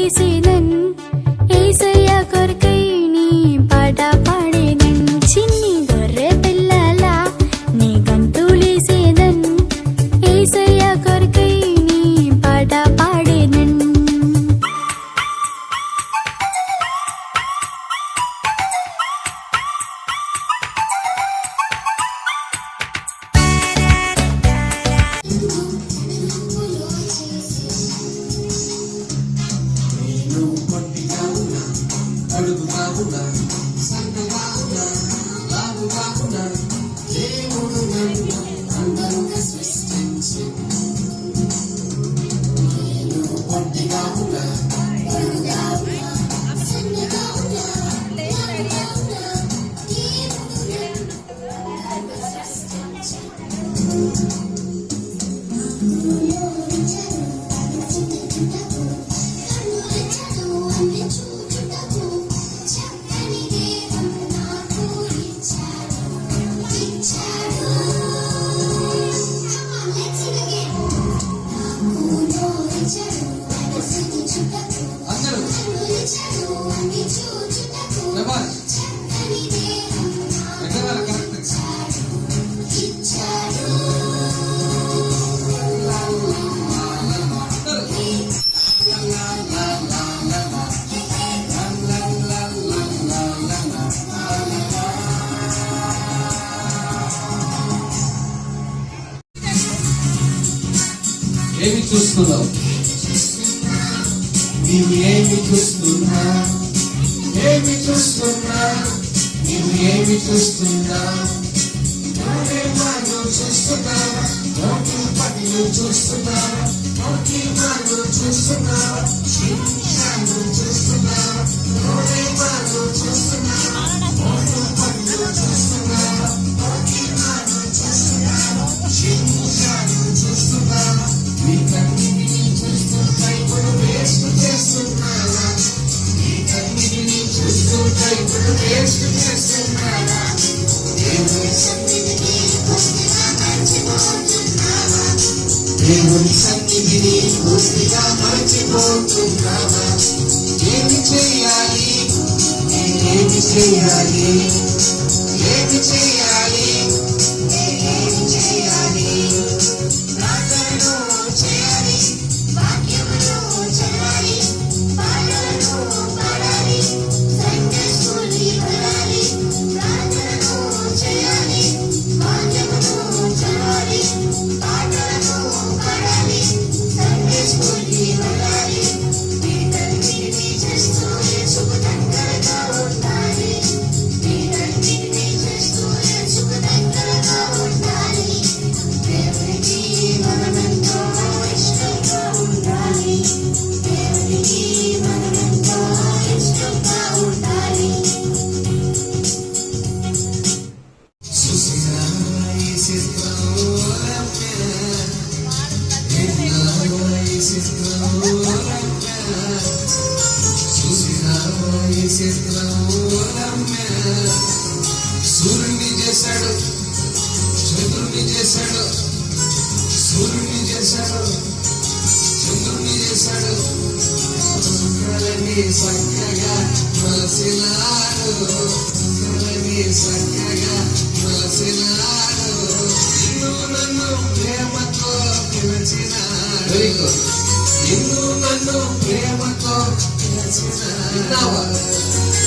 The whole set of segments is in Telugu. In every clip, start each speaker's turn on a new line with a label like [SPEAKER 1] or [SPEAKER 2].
[SPEAKER 1] గంతులేసేదన్ యేసయ్య కొరకై నీ పాట పాడేదన్ చిన్ని గొర్రె పిల్లలా నీ గంతులేసేదన్ యేసయ్య కొరకై నీ పాట పాడేదన్
[SPEAKER 2] ఏమి చూస్తున్నావు? నీవు ఏమి చూస్తున్నా? ఏమి చూస్తున్నా? నీవు ఏమి చూస్తున్నా? నోరేమాను చూస్తున్నావా? నోటి పనులు చూస్తున్నావా? నోటి మాను చూస్తున్నావా? శిక్షను చూస్తున్నావా? నోరేమాను చూస్తున్నావా? నోటి పనులు చూస్తున్నావా? నోటి మాను చూస్తున్నావా? శిక్షను చూస్తున్నావా? వీటన్నిటిని చూస్తూ కైపులు వేస్ట్ చేస్తున్నావా? వీటన్నిటిని చూస్తూ కైపులు వేస్ట్ చేస్తున్నావా? దేవుని సన్నిధిని పూర్తిగా మర్చిపోతున్నావా? దేవుని సన్నిధిని పూర్తిగా మర్చిపోతున్నావా? ఏమి చేయాలి? ఏమి చేయాలి? ఏమి చేయాలి? ఏమి చేయాలి? ప్రార్థనలు చేయాలి, వాక్యములు చదవాలి, పాటలను పాడాలి, సండే స్కూల్కి వెళ్ళాలి. ప్రార్థనలు చేయాలి, వాక్యములు చదవాలి, పాటలను పాడాలి, సండే స్కూల్కి వెళ్ళాలి. వీటన్నిటిని చేస్తూ యేసుకు దగ్గరగా ఉండాలి. వీటన్నిటిని చేస్తూ యేసుకు దగ్గరగా ఉండాలి. దేవునికి మనమెంతో ఇష్టంగా ఉండాలి. దేవునికి మనమెంతో ఇష్టంగా ఉండాలి. సూర్యుని చేశాడు, చంద్రుని చేశాడు, సూర్యుని చేశాడు, చంద్రుని చేశాడు, కలని చక్కగా మలసినాడు, కలని చక్కగా మలసినాడు. నిన్ను నన్ను ప్రేమతో పిలిచినాడు, నిన్ను నన్ను ప్రేమతో పిలిచినాడు. విన్నావా?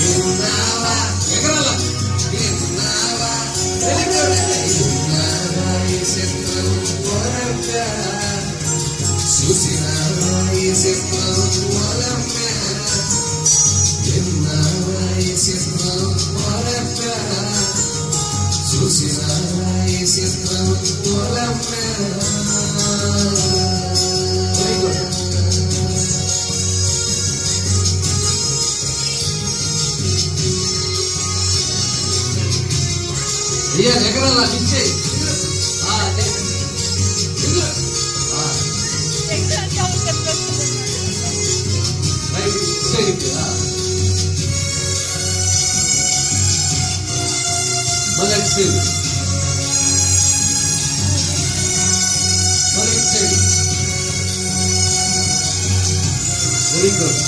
[SPEAKER 2] విన్నావా? ఎగరాల విన్నావా? విన్నావా? యేసయ్యను కొరగా చూసినావా? యేసయ్యను కొరగా విన్నావా? యేసయ్యను కొరగా చూసినావా? యేసయ్యను కొరగా. అయ్యా ఎగరాలా ఇచ్చే మొదటి సైడ్ వెరీ గుడ్.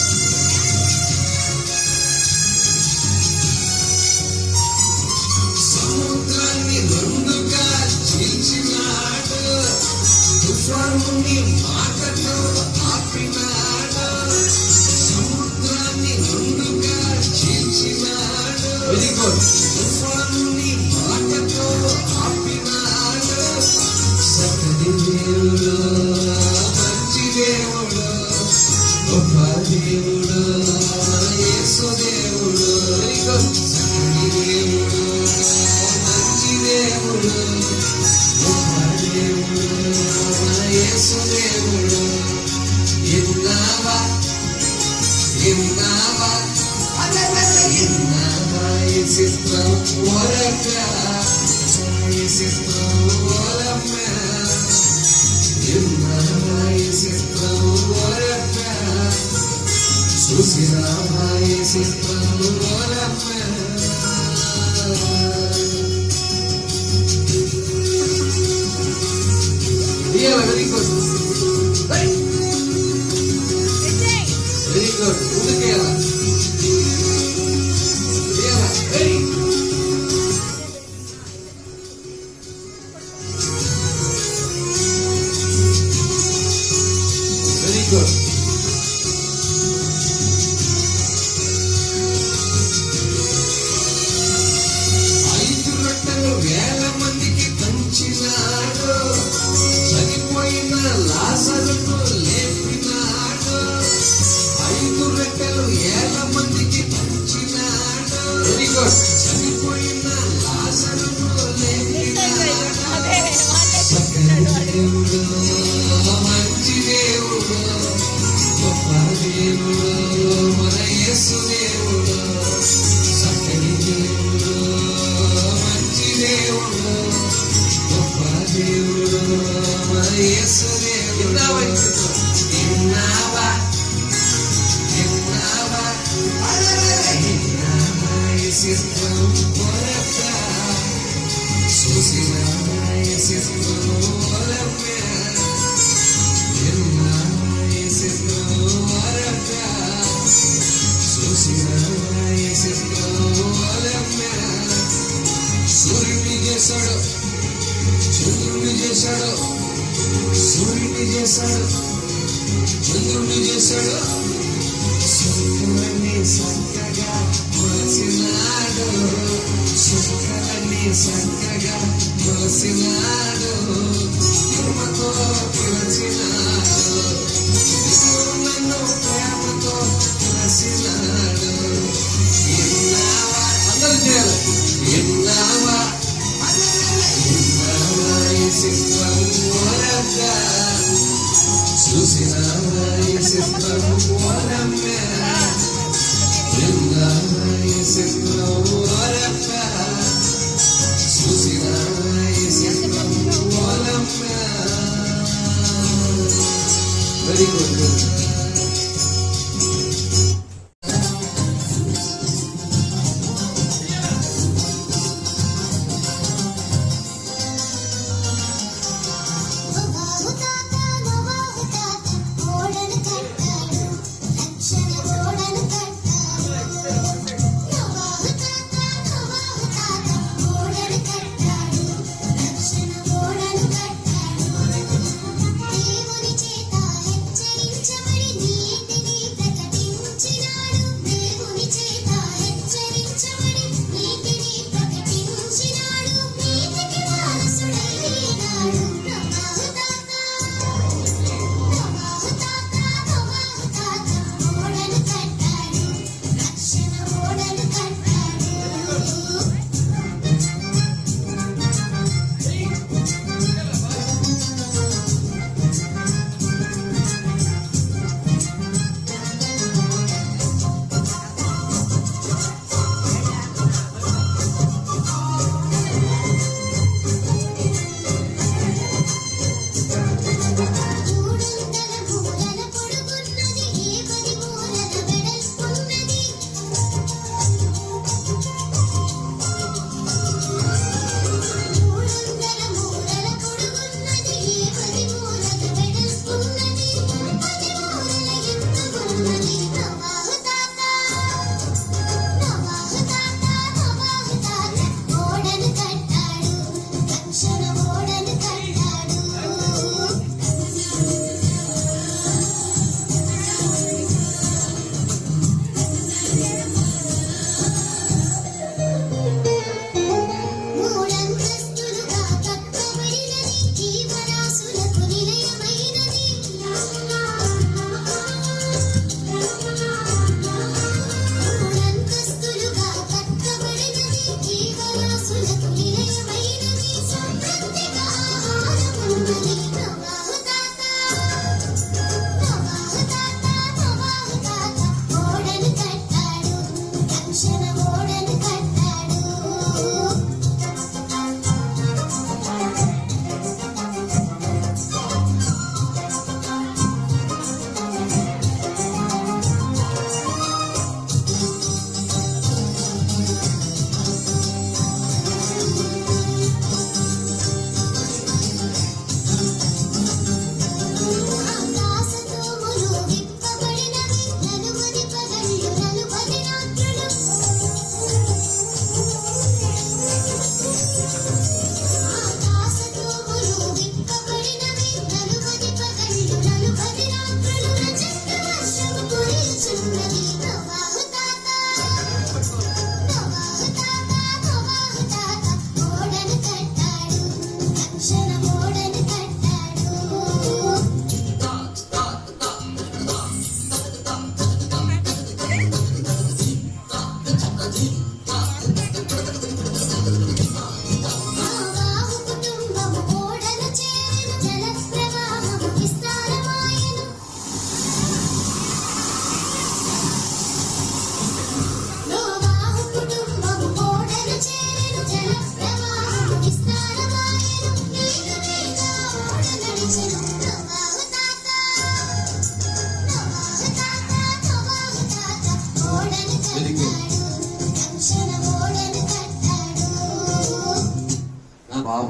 [SPEAKER 2] దేవుడు మన యేసు దేవుడు చక్కని దేవుడు మంచి దేవుడు గొప్ప దేవుడు మన యేసు దేవుడు ఎన్నావా ఎన్నావా ఎన్నావా యేసు వరక యేసు వరక ఎన్నావా యేసు వరక చూసినావా యేసు వరక వెరీ గుడ్ వెరీ గుడ్ ఉడికేలా వెరీ గుడ్ ఐదు రొట్టెలు 1,000 మందికి పంచినాడు చనిపోయిన లాజరును లేపినాడు 5 రొట్టెలు 1,000 మందికి పంచినాడు వెరీ గుడ్ చనిపోయిన లాజరును లేపినాడు దేవుడు మంచి దేవుడు గొప్ప దేవుడు మన యేసు దేవుడు చక్కని దేవుడు మంచి దేవుడు గొప్ప దేవుడు మన యేసు దేవుడు ఎన్నావా ఎన్నావా ఎన్నావా యేసు వరక చూసినావా యేసు వరక ఎన్నావా యేసు వరక చూసినావా యేసు వరక సూర్యుడిని చేశాడు చంద్రుడిని చేశాడు సూర్యుడిని చేశాడు చంద్రుడిని చేశాడు సుఖాన్ని చక్కగా మోసినాడు సుఖాన్ని చక్కగా మోసినాడు ప్రేమతో పిలిచినాడు నన్ను ప్రేమతో పిలిచినాడు ఎన్నావా అందరూ చేయాలి ఎన్నావా ఎన్నావా యేసు వరక చూసినావా యేసు వరక ఎన్నావా యేసు వరక చూసినావా యేసు వరక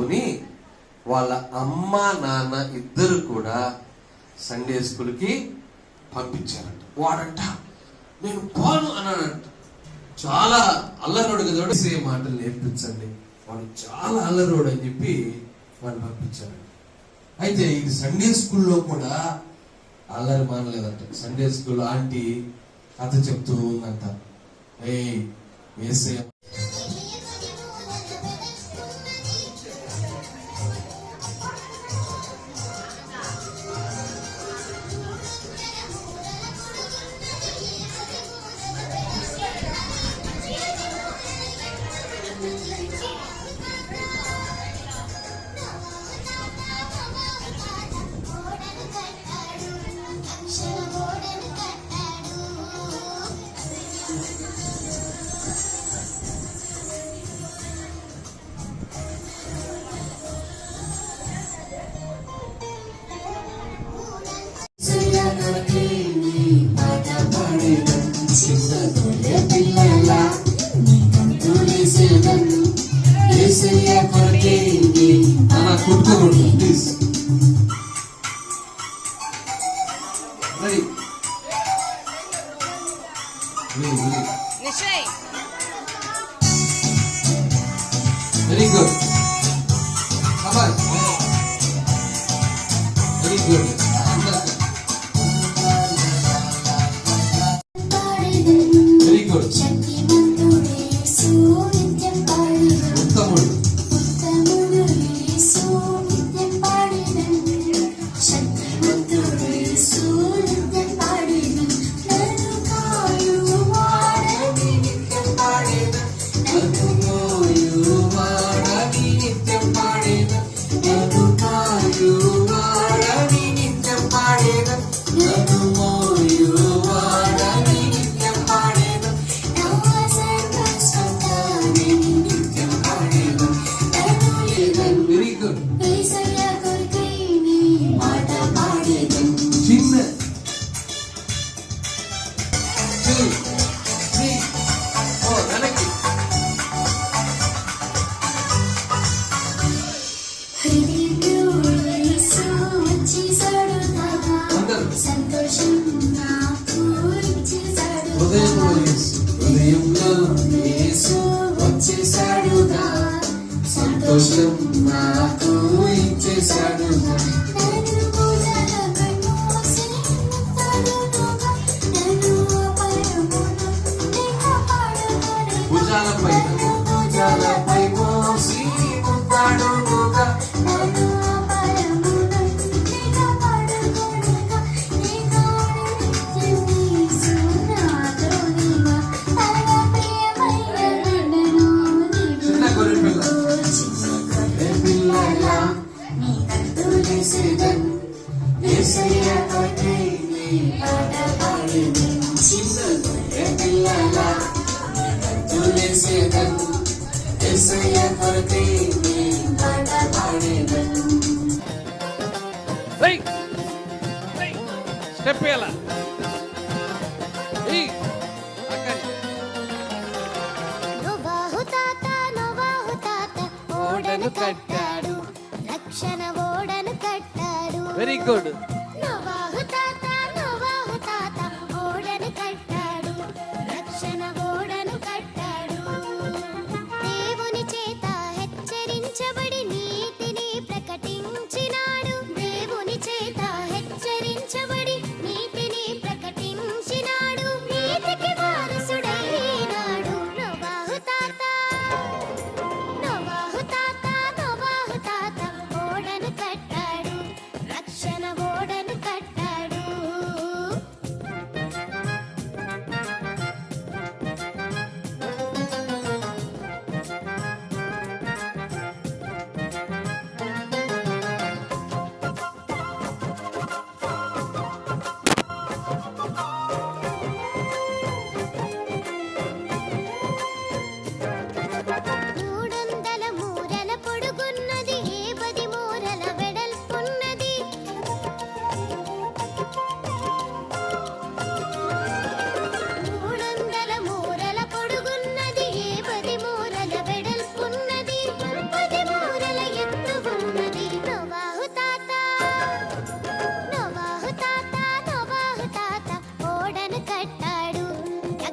[SPEAKER 3] బాబుని వాళ్ళ అమ్మ నాన్న ఇద్దరు కూడా సండే స్కూల్కి పంపించారంట. వాడంట నేను పోను అన్నాడంట. చాలా అల్లరోడు కదా, ఏ మాటలు నేర్పించండి, వాడు చాలా అల్లరోడు అని చెప్పి వాడు పంపించారు. అయితే ఇది సండే స్కూల్లో కూడా అల్లరి మానలేదంట. సండే స్కూల్ ఆంటీ కథ చెప్తూ ఉందంట. యేసయ్య కొట్టుకోకూడదు please. Very good, very good. Very good, ఉత్తముడు. సంతోషం నాకు ఇచ్చేశాడుగా. భుజాలపై మోసి ముద్దాడుగా.
[SPEAKER 4] స్టెప్ ఎలా ఓడను కట్టాడు, రక్షణ ఓడను కట్టాడు. Very good. నోవాహు తాత ఓడను కట్టాడు, రక్షణ ఓడను కట్టాడు. దేవుని చేత హెచ్చరించబడి నీతిని ప్రకటించినాడు. దేవుని చేత హెచ్చరించబడి నీతిని ప్రకటించినాడు. నీతికి వారసుడైనాడు. నోవాహు తాత ఓడను కట్టాడు, రక్షణ ఓడ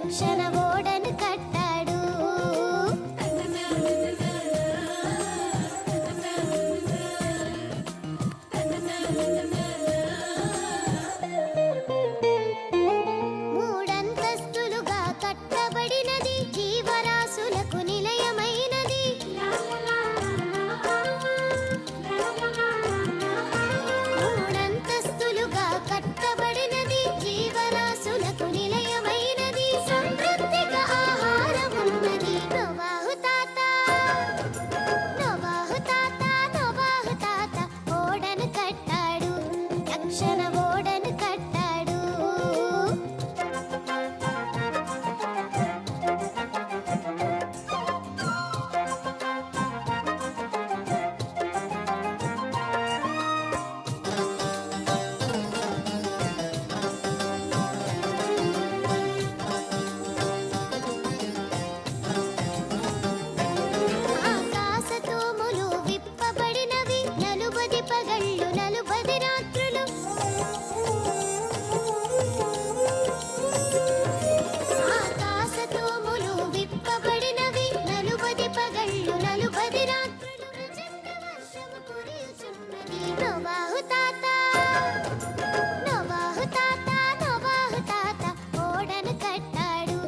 [SPEAKER 4] రక్షణ ఓడను కట్టాడు. మూడంతస్తులుగా కట్టబడినది, జీవరాశులకు నిలయమైనది. మూడంతస్తులుగా కట్టబడినది, జీవరాశులకు నిలయమైనది. సమృద్ధిగా ఆహారమున్నది. నోవాహు తాత, నోవాహు తాత, నోవాహు తాత ఓడను కట్టాడు, రక్షణ ఓడను కట్టాడు. ఆకాశతూములు విప్పబడినవి, నలుబది పగళ్ళు నలుబది రాత్రులు. ఆకాశతూములు విప్పబడినవి, నలుబది పగళ్ళు నలుబది రాత్రులు. ప్రచండ వర్షము కురియుచున్నది. నోవాహు తాత, నోవాహు తాత, నోవాహు తాత ఓడను కట్టాడు,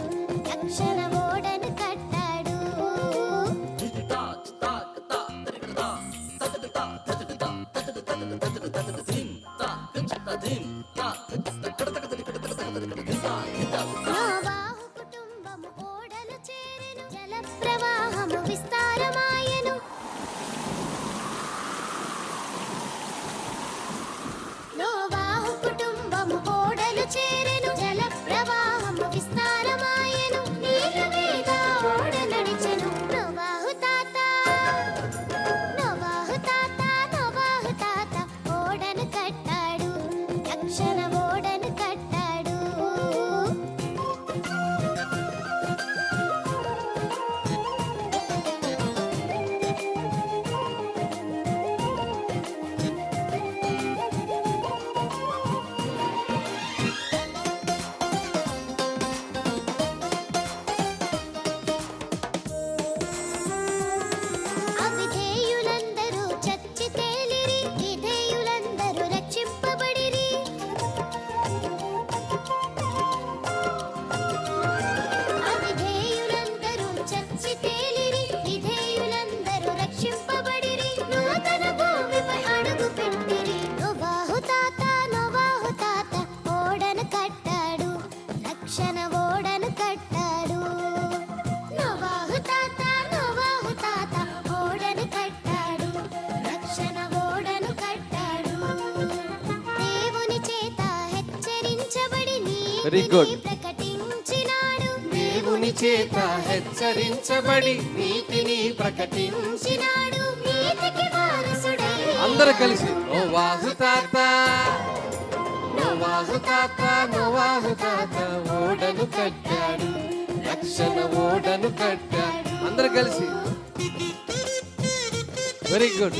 [SPEAKER 4] రక్షణ ఓడను కట్టాడు. నోవాహు కుటుంబము ఓడలు చేరెను, జల ప్రవాహము విస్తారమాయెను. నోవాహు కుటుంబము ఓడలు చేరెను, జల ప్రవాహము విస్తారమాయెను. నీళ్ళ మీద ఓడ నడిచెను. నోవాహు తాత, నోవాహు తాత, నోవాహు తాత ఓడను కట్టాడు, రక్షణ ఓడను కట్టాడు. అవిధేయులందరూ చచ్చి తేలిరి, విధేయులందరూ రక్షింపబడిరి. అవిధేయులందరూ చచ్చి తేలిరి, విధేయులందరూ రక్షింపబడిరి. నూతన భూమిపై అడుగు పెట్టిరి. నోవాహు తాత, నోవాహు తాత ఓడను కట్టాడు, రక్షణ ఓడను కట్టాడు. నోవాహు తాత, నోవాహు తాత ఓడను కట్టాడు, రక్షణ ఓడను కట్టాడు. దేవుని చేత హెచ్చరించబడి
[SPEAKER 3] Very good.
[SPEAKER 4] నీతిని ప్రకటించినాడు.
[SPEAKER 3] దేవుని చేత హెచ్చరించబడి నీతిని ప్రకటించి
[SPEAKER 4] ప్రకటించినాడు. నీతికి వారసుడై
[SPEAKER 3] అందరూ కలిసి నోవాహు తాత, నోవాహు తాత, నోవాహు తాత ఓడను కట్టాడు, రక్షణ ఓడను కట్టాడు. అందరూ కలిసి వెరీ గుడ్.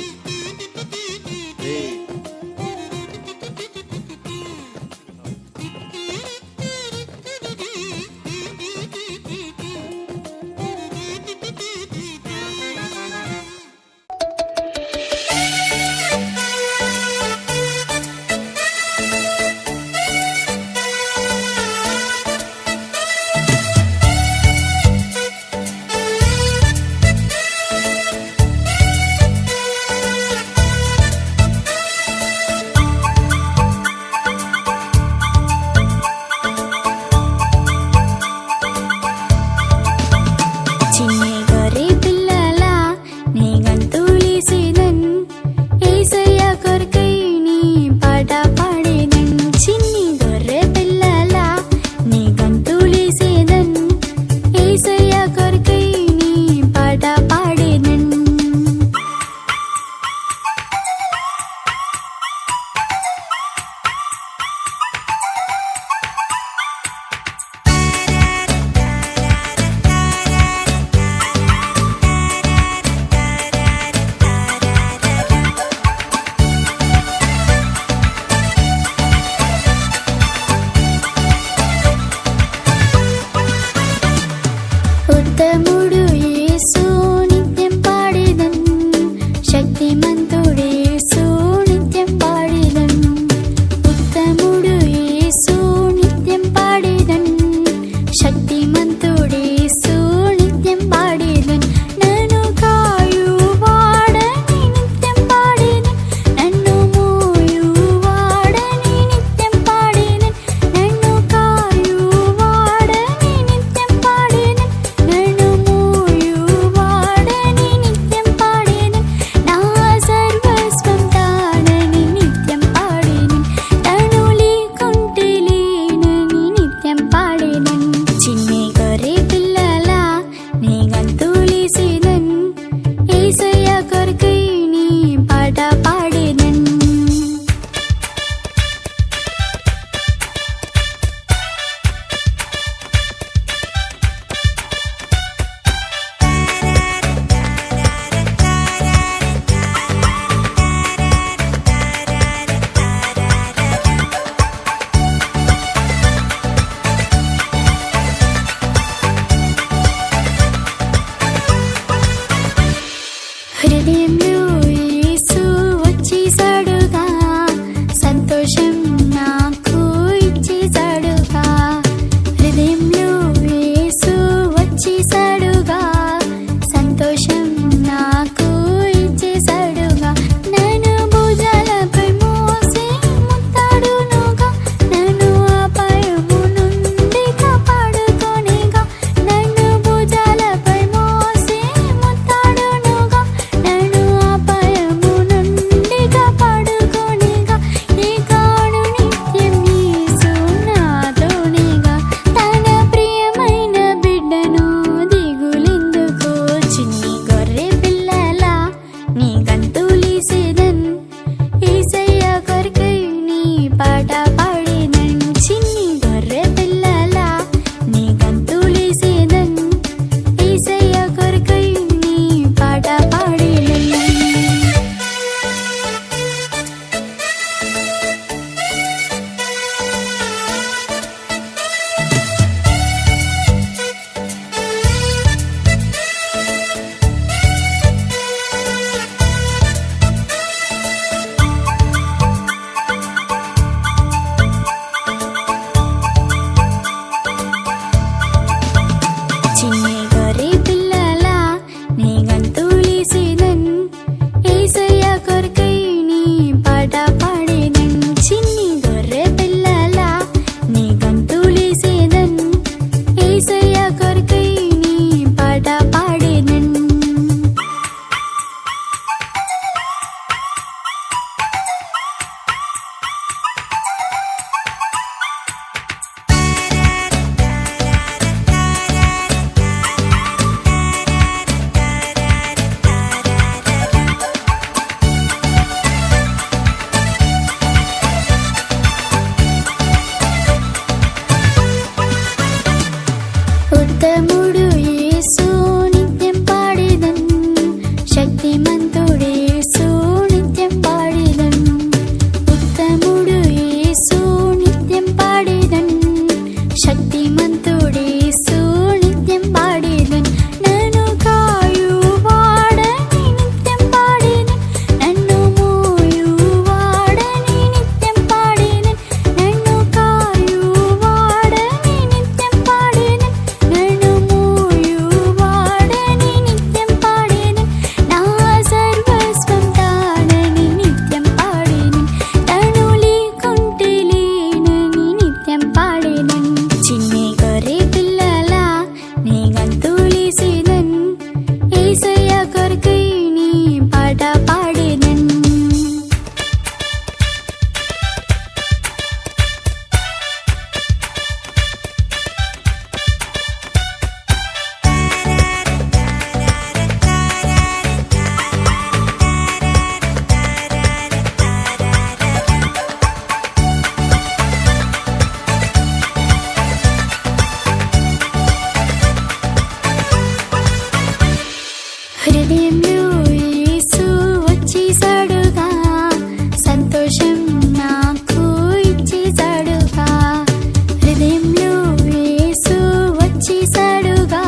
[SPEAKER 1] వచ్చేసాడుగా,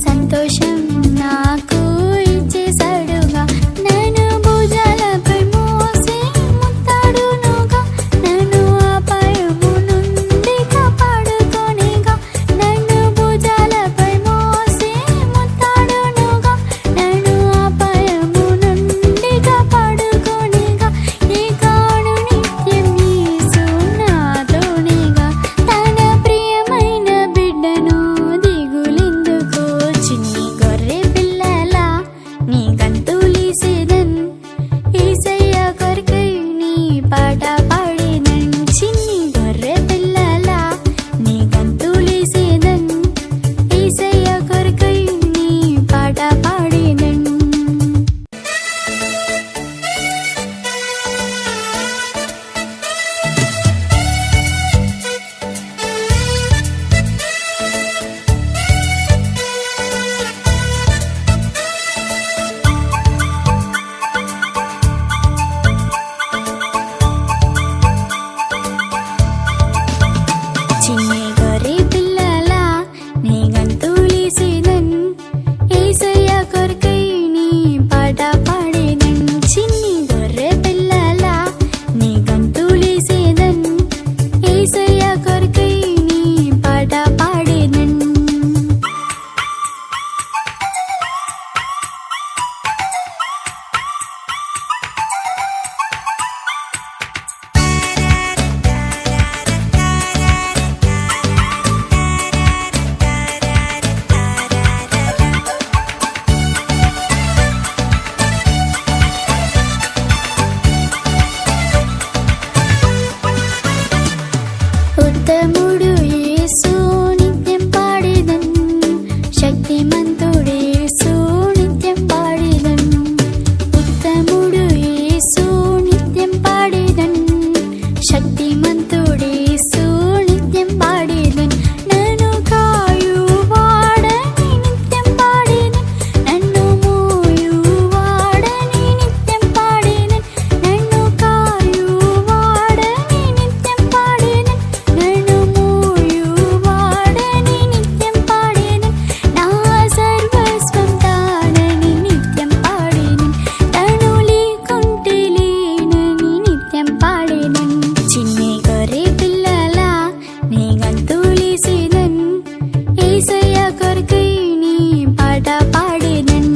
[SPEAKER 1] సంతోషం నాకు ఇచ్చేసాడుగా. నన్ను భుజాలపై మోసి ముత్తాడునుగా, నన్ను అపాయము నుండి కాపాడుకొనిగా. నన్ను భుజాలపై మోసి ముత్తాడునుగా, నన్ను అపాయము నుండి కాపాడుకొనిగా. ఇకను నిత్యం యేసు నాతోనిగా, తన ప్రియమైన బిడ్డను దిగులెందుకు, చిన్ని గొర్రె పిల్లలా నీ గంతులేసేదన్, యేసయ్య కొరకై నీ పాట పాడేదన్. చిన్ని గొర్రె పిల్లలా నీ గంతులేసేదన్, యేసయ్య కొరకై నీ పాట పాడేదన్. చిన్ని గొర్రె పిల్లలా నీ గంతులేసేదన్, యేసయ్య కొరకై నీ పాట పాడేదన్. చిన్ని గొర్రె పిల్లలా నీ గంతులేసేదన్, యేసయ్య కొరకై నీ పాట పాడేదన్. ఉత్తముడు యేసు నిత్యం పాడేదన్, శక్తిమంతుడు యేసు నిత్యం పాడేదన్. ఉత్తముడు యేసు నిత్యం పాడేదన్, శక్తిమంతుడు యేసు నిత్యం పాడేదన్. నన్ను కాయువాడని నిత్యం పాడేదన్, నన్ను మోయువాడని నిత్యం పాడేదన్. నన్ను కాయువాడని నిత్యం పాడేదన్, నన్ను మోయువాడని నిత్యం పాడేదన్. నా సర్వస్వం తానని నిత్యం పాడేదన్, తను లేకుంటే లేనని నిత్యం పాడేదన్. చిన్ని గొర్రె పిల్లలా నీ గంతులేసేదన్, యేసయ్య కొరకై నీ పాట పాడేదన్.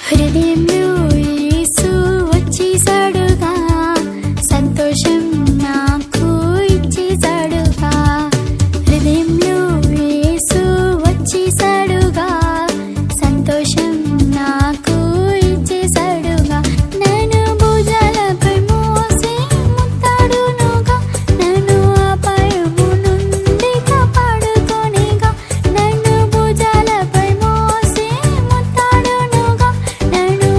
[SPEAKER 1] హృదయంలో యేసు వచ్చేసాడుగా, సంతోషం నాకు ఇచ్చేసాడుగా. హృదయంలో యేసు వచ్చేసాడుగా, సంతోషం నాకు ఇచ్చేసాడుగా. నన్ను భుజాలపై మోసి ముత్తాడునుగా, నన్ను అపాయము నుండి కాపాడుకొనిగా. నన్ను భుజాలపై మోసి ముత్తాడునుగా, నన్ను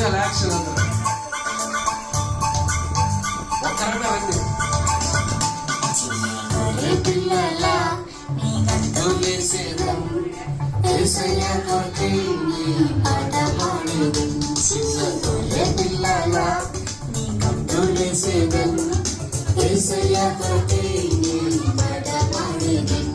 [SPEAKER 3] నిమిషాలు యాక్షన్ అందరూ ఒక్కరన్నా రండి.
[SPEAKER 1] గొర్రె పిల్లల నీ గంతులేసేదం యేసయ్య కొరకై నీ పాట పాడేదం చిన్న గొర్రె పిల్లల నీ గంతులేసేదం యేసయ్య కొరకై నీ పాట పాడేదం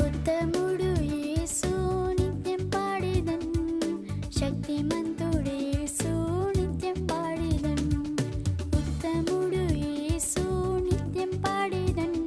[SPEAKER 4] ఉత్తముడు యేసు నిత్యం పాడేదన్ శక్తిమంతుడు యేసు నిత్యం పాడేదన్ ఉత్తముడు యేసు నిత్యం పాడేదన్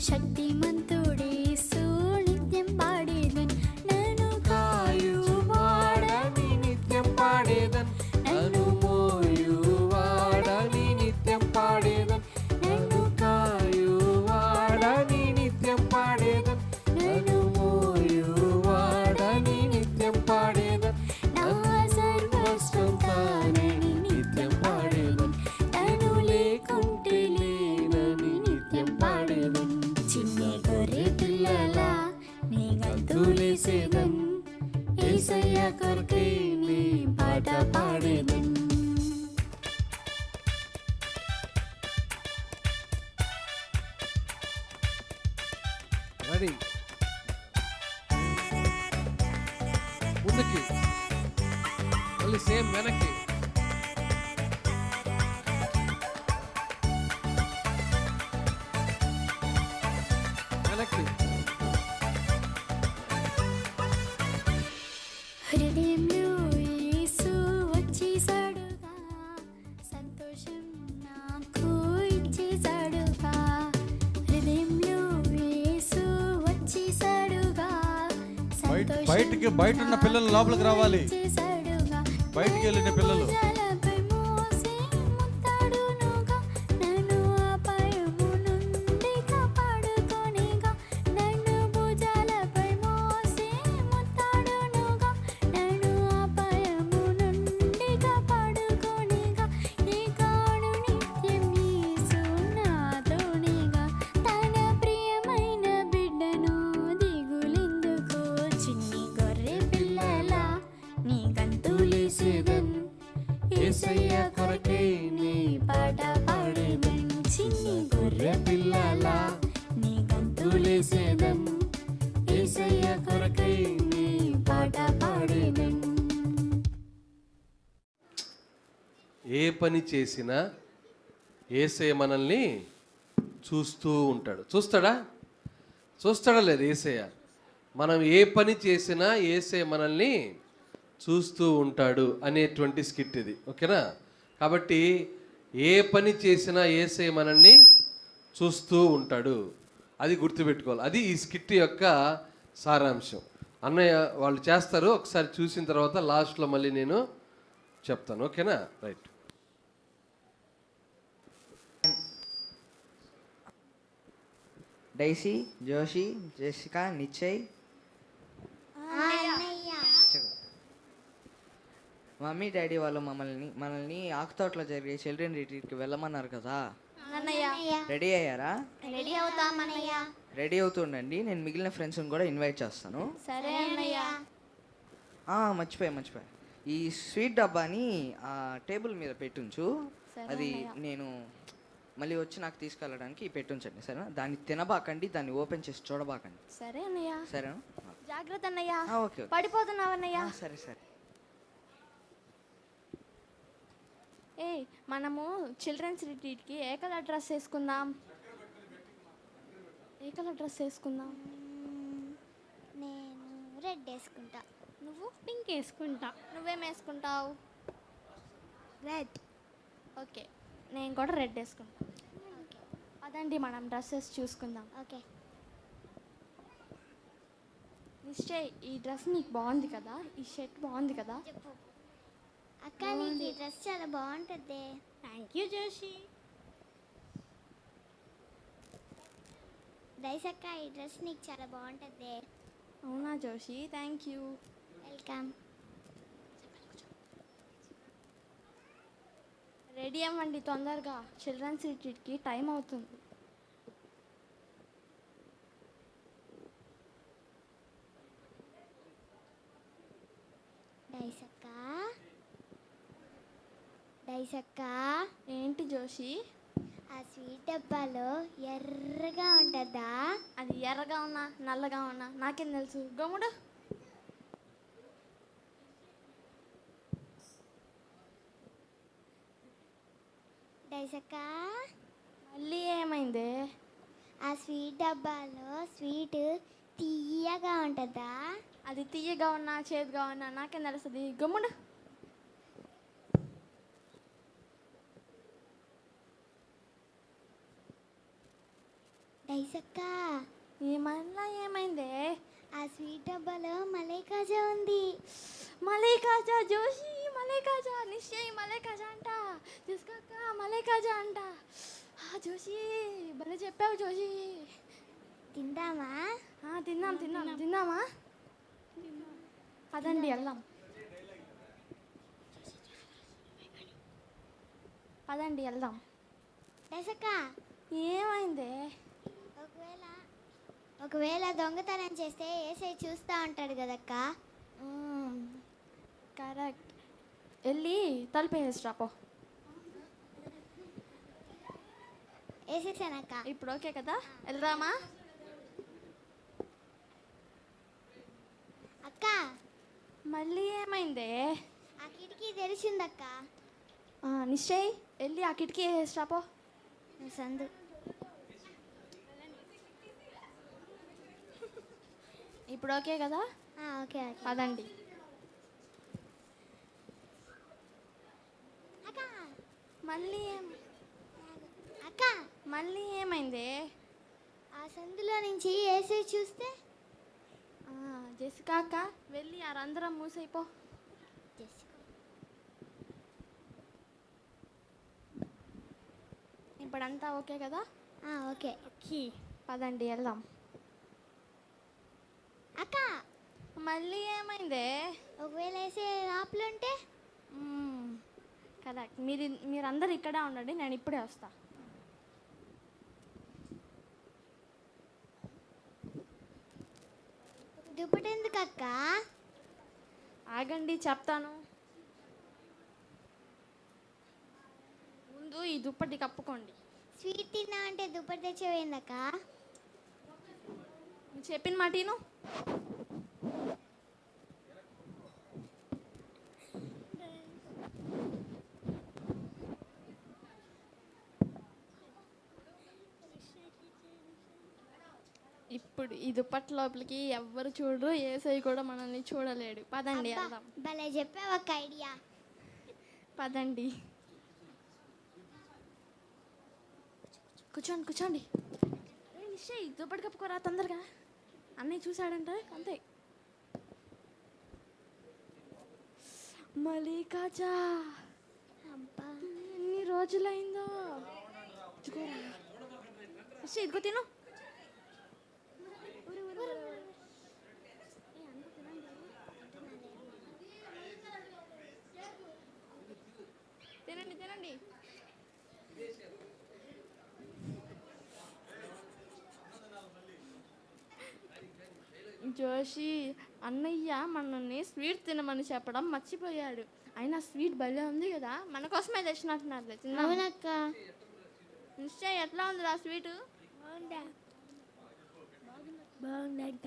[SPEAKER 4] శక్తిమంతుడు యేసు నిత్యం పాడేదన్ నన్ను
[SPEAKER 3] కాయువాడని నిత్యం పాడేదన్ నన్ను మోయువాడని నిత్యం పాడేదన్ నన్ను కాయువాడని నిత్యం పాడేదన్ నన్ను మోయువాడని నిత్యం పాడేదన్
[SPEAKER 4] నా సర్వస్వం తానని
[SPEAKER 3] నిత్యం పాడేదన్
[SPEAKER 4] నన్ను లేకుంటే
[SPEAKER 3] లేనని నిత్యం పాడేదన్
[SPEAKER 4] చిన్న గొర్రె పిల్లల నీ గంతులేసేదం యేసయ్య కొరకై నీ పాట పాడేదం
[SPEAKER 3] రెడీ ముందుకి మళ్ళీ సేమ్ వెనక్కి వెనక్కి
[SPEAKER 4] హృదయంలో యేసు వచ్చేసాడుగా సంతోషం నాకు ఇచ్చేసాడుగా హృదయంలో యేసు వచ్చేసాడుగా సంతోషం
[SPEAKER 5] బయట ఉన్న పిల్లలు లోపలికి రావాలి.
[SPEAKER 4] ఇచ్చేసాడుగా.
[SPEAKER 5] బయటికి వెళ్ళిన పిల్లలు
[SPEAKER 4] భుజాలపై మోసి ముత్తాడునుగా, నన్ను అపాయము నుండి కాపాడుకొనిగా. నన్ను భుజాలపై మోసి ముత్తాడునుగా, నన్ను అపాయము నుండి కాపాడుకొనిగా. ఇకాడు నిత్యం యేసు నాతోనిగా, తన ప్రియమైన బిడ్డను దిగులెందుకో. చిన్ని గొర్రె పిల్లల నీ గంతులేసేదన్ యేసయ్య కొరకై నీ పాట పాడేదన్ చిన్ని గొర్రె పిల్లల నీ గంతులేసేదన్ యేసయ్య కొరకై నీ పాట పాడేదన్.
[SPEAKER 3] ఏ పని చేసినా యేసయ్య మనల్ని చూస్తూ ఉంటాడు. చూస్తాడా లేదు యేసయ్య? మనం ఏ పని చేసినా యేసయ్య మనల్ని చూస్తూ ఉంటాడు అనేటువంటి స్కిట్ ఇది, ఓకేనా? కాబట్టి ఏ పని చేసినా యేసయ్య మనల్ని చూస్తూ ఉంటాడు, అది గుర్తుపెట్టుకోవాలి. అది ఈ స్కిట్ యొక్క సారాంశం. అన్నయ్య వాళ్ళు చేస్తారు, ఒకసారి చూసిన తర్వాత లాస్ట్లో మళ్ళీ నేను చెప్తాను, ఓకేనా? Right.
[SPEAKER 6] Daisy, Joshi, Jessica, Nishchay. Mummy daddy వాళ్ళు మనల్ని ఆకుతోటలో జరిగే చిల్డ్రన్ రిట్రీట్కి వెళ్ళమన్నారు కదా, రెడీ అయ్యారా?
[SPEAKER 4] రెడీ అవుతామన్నయ్య.
[SPEAKER 6] రెడీ అవుతుండండి, నేను మిగిలిన ఫ్రెండ్స్ని కూడా ఇన్వైట్ చేస్తాను.
[SPEAKER 4] సరే అన్నయ్య.
[SPEAKER 6] మర్చిపోయా ఈ స్వీట్ డబ్బాని ఆ టేబుల్ మీద పెట్టుంచు. అది నేను మళ్ళీ వచ్చి నాకు తీసుకెళ్ళడానికి పెట్టుంచండి, సరేనా? దాన్ని తినబాకండి, దాన్ని ఓపెన్ చేసి చూడబాకండి.
[SPEAKER 4] సరే అన్నయ్య.
[SPEAKER 6] సరేనా?
[SPEAKER 4] జాగ్రత్త అన్నయ్య.
[SPEAKER 6] ఓకే.
[SPEAKER 4] పడిపోతున్నావన్నయ్య.
[SPEAKER 6] సరే.
[SPEAKER 4] ఏ మనము చిల్డ్రన్స్ రిట్రీట్కి ఏ కలర్ డ్రెస్ వేసుకుందాం?
[SPEAKER 7] నేను రెడ్ వేసుకుంటా.
[SPEAKER 4] నువ్వు పింక్ వేసుకుంటా. నువ్వేం వేసుకుంటావు?
[SPEAKER 7] రెడ్.
[SPEAKER 4] ఓకే, నేను కూడా రెడ్ వేసుకుంటా. అదండి మనం డ్రెస్సెస్ చూసుకుందాం.
[SPEAKER 7] ఓకే.
[SPEAKER 4] నిశ్చయ్, ఈ డ్రెస్ నీకు బాగుంది కదా, ఈ షర్ట్ బాగుంది కదా?
[SPEAKER 7] చెప్పు అక్క, నీకు ఈ డ్రెస్ చాలా బాగుంటుంది.
[SPEAKER 4] Thank you Joshi.
[SPEAKER 7] దైసక్క ఈ డ్రెస్ నీకు చాలా బాగుంటుంది.
[SPEAKER 4] అవునా Joshi, thank you.
[SPEAKER 7] Welcome.
[SPEAKER 4] Ready అవ్వండి తొందరగా, చిల్డ్రన్స్ రిట్రీట్కి టైం అవుతుంది.
[SPEAKER 7] దైసక్క, దైసక్క,
[SPEAKER 4] ఏంటి జోషి?
[SPEAKER 7] ఆ స్వీట్ డబ్బాలో ఎర్రగా ఉంటుందా?
[SPEAKER 4] అది ఎర్రగా ఉన్నా నల్లగా ఉన్నా నాకేం తెలుసు, గమ్ముడు.
[SPEAKER 7] దైసక్క,
[SPEAKER 4] మళ్ళీ ఏమైంది?
[SPEAKER 7] ఆ స్వీట్ డబ్బాలో స్వీట్ తీయగా ఉంటుందా?
[SPEAKER 4] అది తీయగా ఉన్నా చేదుగా ఉన్నా నాకేం తెలుస్తుంది, గమ్ముడు.
[SPEAKER 7] దైసక్క,
[SPEAKER 4] మళ్ళా ఏమైంది?
[SPEAKER 7] ఆ స్వీట్ డబ్బాలో మలై కాజా ఉంది.
[SPEAKER 4] మలై కాజా జోషి, మలై కాజా, నిశ్చయ్ మలై కాజా అంట. తీసుకోక్క మలై కాజా అంట. జోషి భలే చెప్పావు జోషి.
[SPEAKER 7] తిందామా?
[SPEAKER 4] తిందాం తిందాం తిందామా? పదండి వెళ్దాం. పదండి వెళ్దాం.
[SPEAKER 7] దైసక్క,
[SPEAKER 4] ఏమైంది?
[SPEAKER 7] ఒకవేళ దొంగతనం చేస్తే ఏసై చూస్తూ ఉంటాడు కదక్క.
[SPEAKER 4] కరెక్ట్. వెళ్ళి తలుపు వేసిరాపో.
[SPEAKER 7] వేసేసానక్క.
[SPEAKER 4] ఇప్పుడు ఓకే కదా, వెళ్దామా?
[SPEAKER 7] అక్క,
[SPEAKER 4] మళ్ళీ ఏమైంది?
[SPEAKER 7] ఆ కిటికీ తెరిచిందక్క.
[SPEAKER 4] నిశ్చయ్ వెళ్ళి ఆ కిటికీ వేసిరాపో.
[SPEAKER 7] సందు.
[SPEAKER 4] ఇప్పుడు ఓకే కదా,
[SPEAKER 7] ఓకే ఓకే.
[SPEAKER 4] పదండి.
[SPEAKER 7] అక్క,
[SPEAKER 4] మళ్ళీ
[SPEAKER 7] అక్క,
[SPEAKER 4] మళ్ళీ ఏమైంది?
[SPEAKER 7] ఆ సందులో నుంచి ఏసై చూస్తే?
[SPEAKER 4] జెసికా అక్క, వెళ్ళి ఆ రంధ్రం మూసైపో. ఇప్పుడంతా ఓకే కదా?
[SPEAKER 7] ఓకే.
[SPEAKER 4] పదండి వెళ్దాం.
[SPEAKER 7] అక్క,
[SPEAKER 4] మళ్ళీ ఏమైంది?
[SPEAKER 7] ఒకవేళ వేసే లోపలుంటే?
[SPEAKER 4] కరెక్ట్. మీరందరూ ఇక్కడే ఉండండి, నేను ఇప్పుడే వస్తా.
[SPEAKER 7] దుప్పటి ఎందుకు అక్క?
[SPEAKER 4] ఆగండి చెప్తాను. ముందు ఈ దుప్పటి కప్పుకోండి.
[SPEAKER 7] స్వీట్ తిన్నా అంటే దుప్పటి తెచ్చేవేందక్క?
[SPEAKER 4] చెప్పిన మాటను. ఇప్పుడు ఈ దుప్పటి లోపలికి ఎవ్వరు చూడరు, ఏసై కూడా మనల్ని చూడలేడు. పదండి వెళ్దాం.
[SPEAKER 7] భలే చెప్పావక్క ఐడియా.
[SPEAKER 4] పదండి. కూర్చోండి కూర్చోండి. నిశ్చయ్ దుప్పటి కప్పుకోరా తొందరగా, అన్నయ్య చూశాడంట. అంతే. మలై కాజా ఎన్ని రోజులైందో. ఇదిగో తిను. తినండి తినండి. జోషి అన్నయ్య మనల్ని స్వీట్ తినమని చెప్పడం మర్చిపోయాడు. అయినా స్వీట్ భలే ఉంది కదా, మన కోసమే తెచ్చినట్టున్నారు.
[SPEAKER 7] అవునక్క.
[SPEAKER 4] నిశ్చయ్ ఎట్లా ఉంది ఆ స్వీటు?
[SPEAKER 7] బాగుందంట.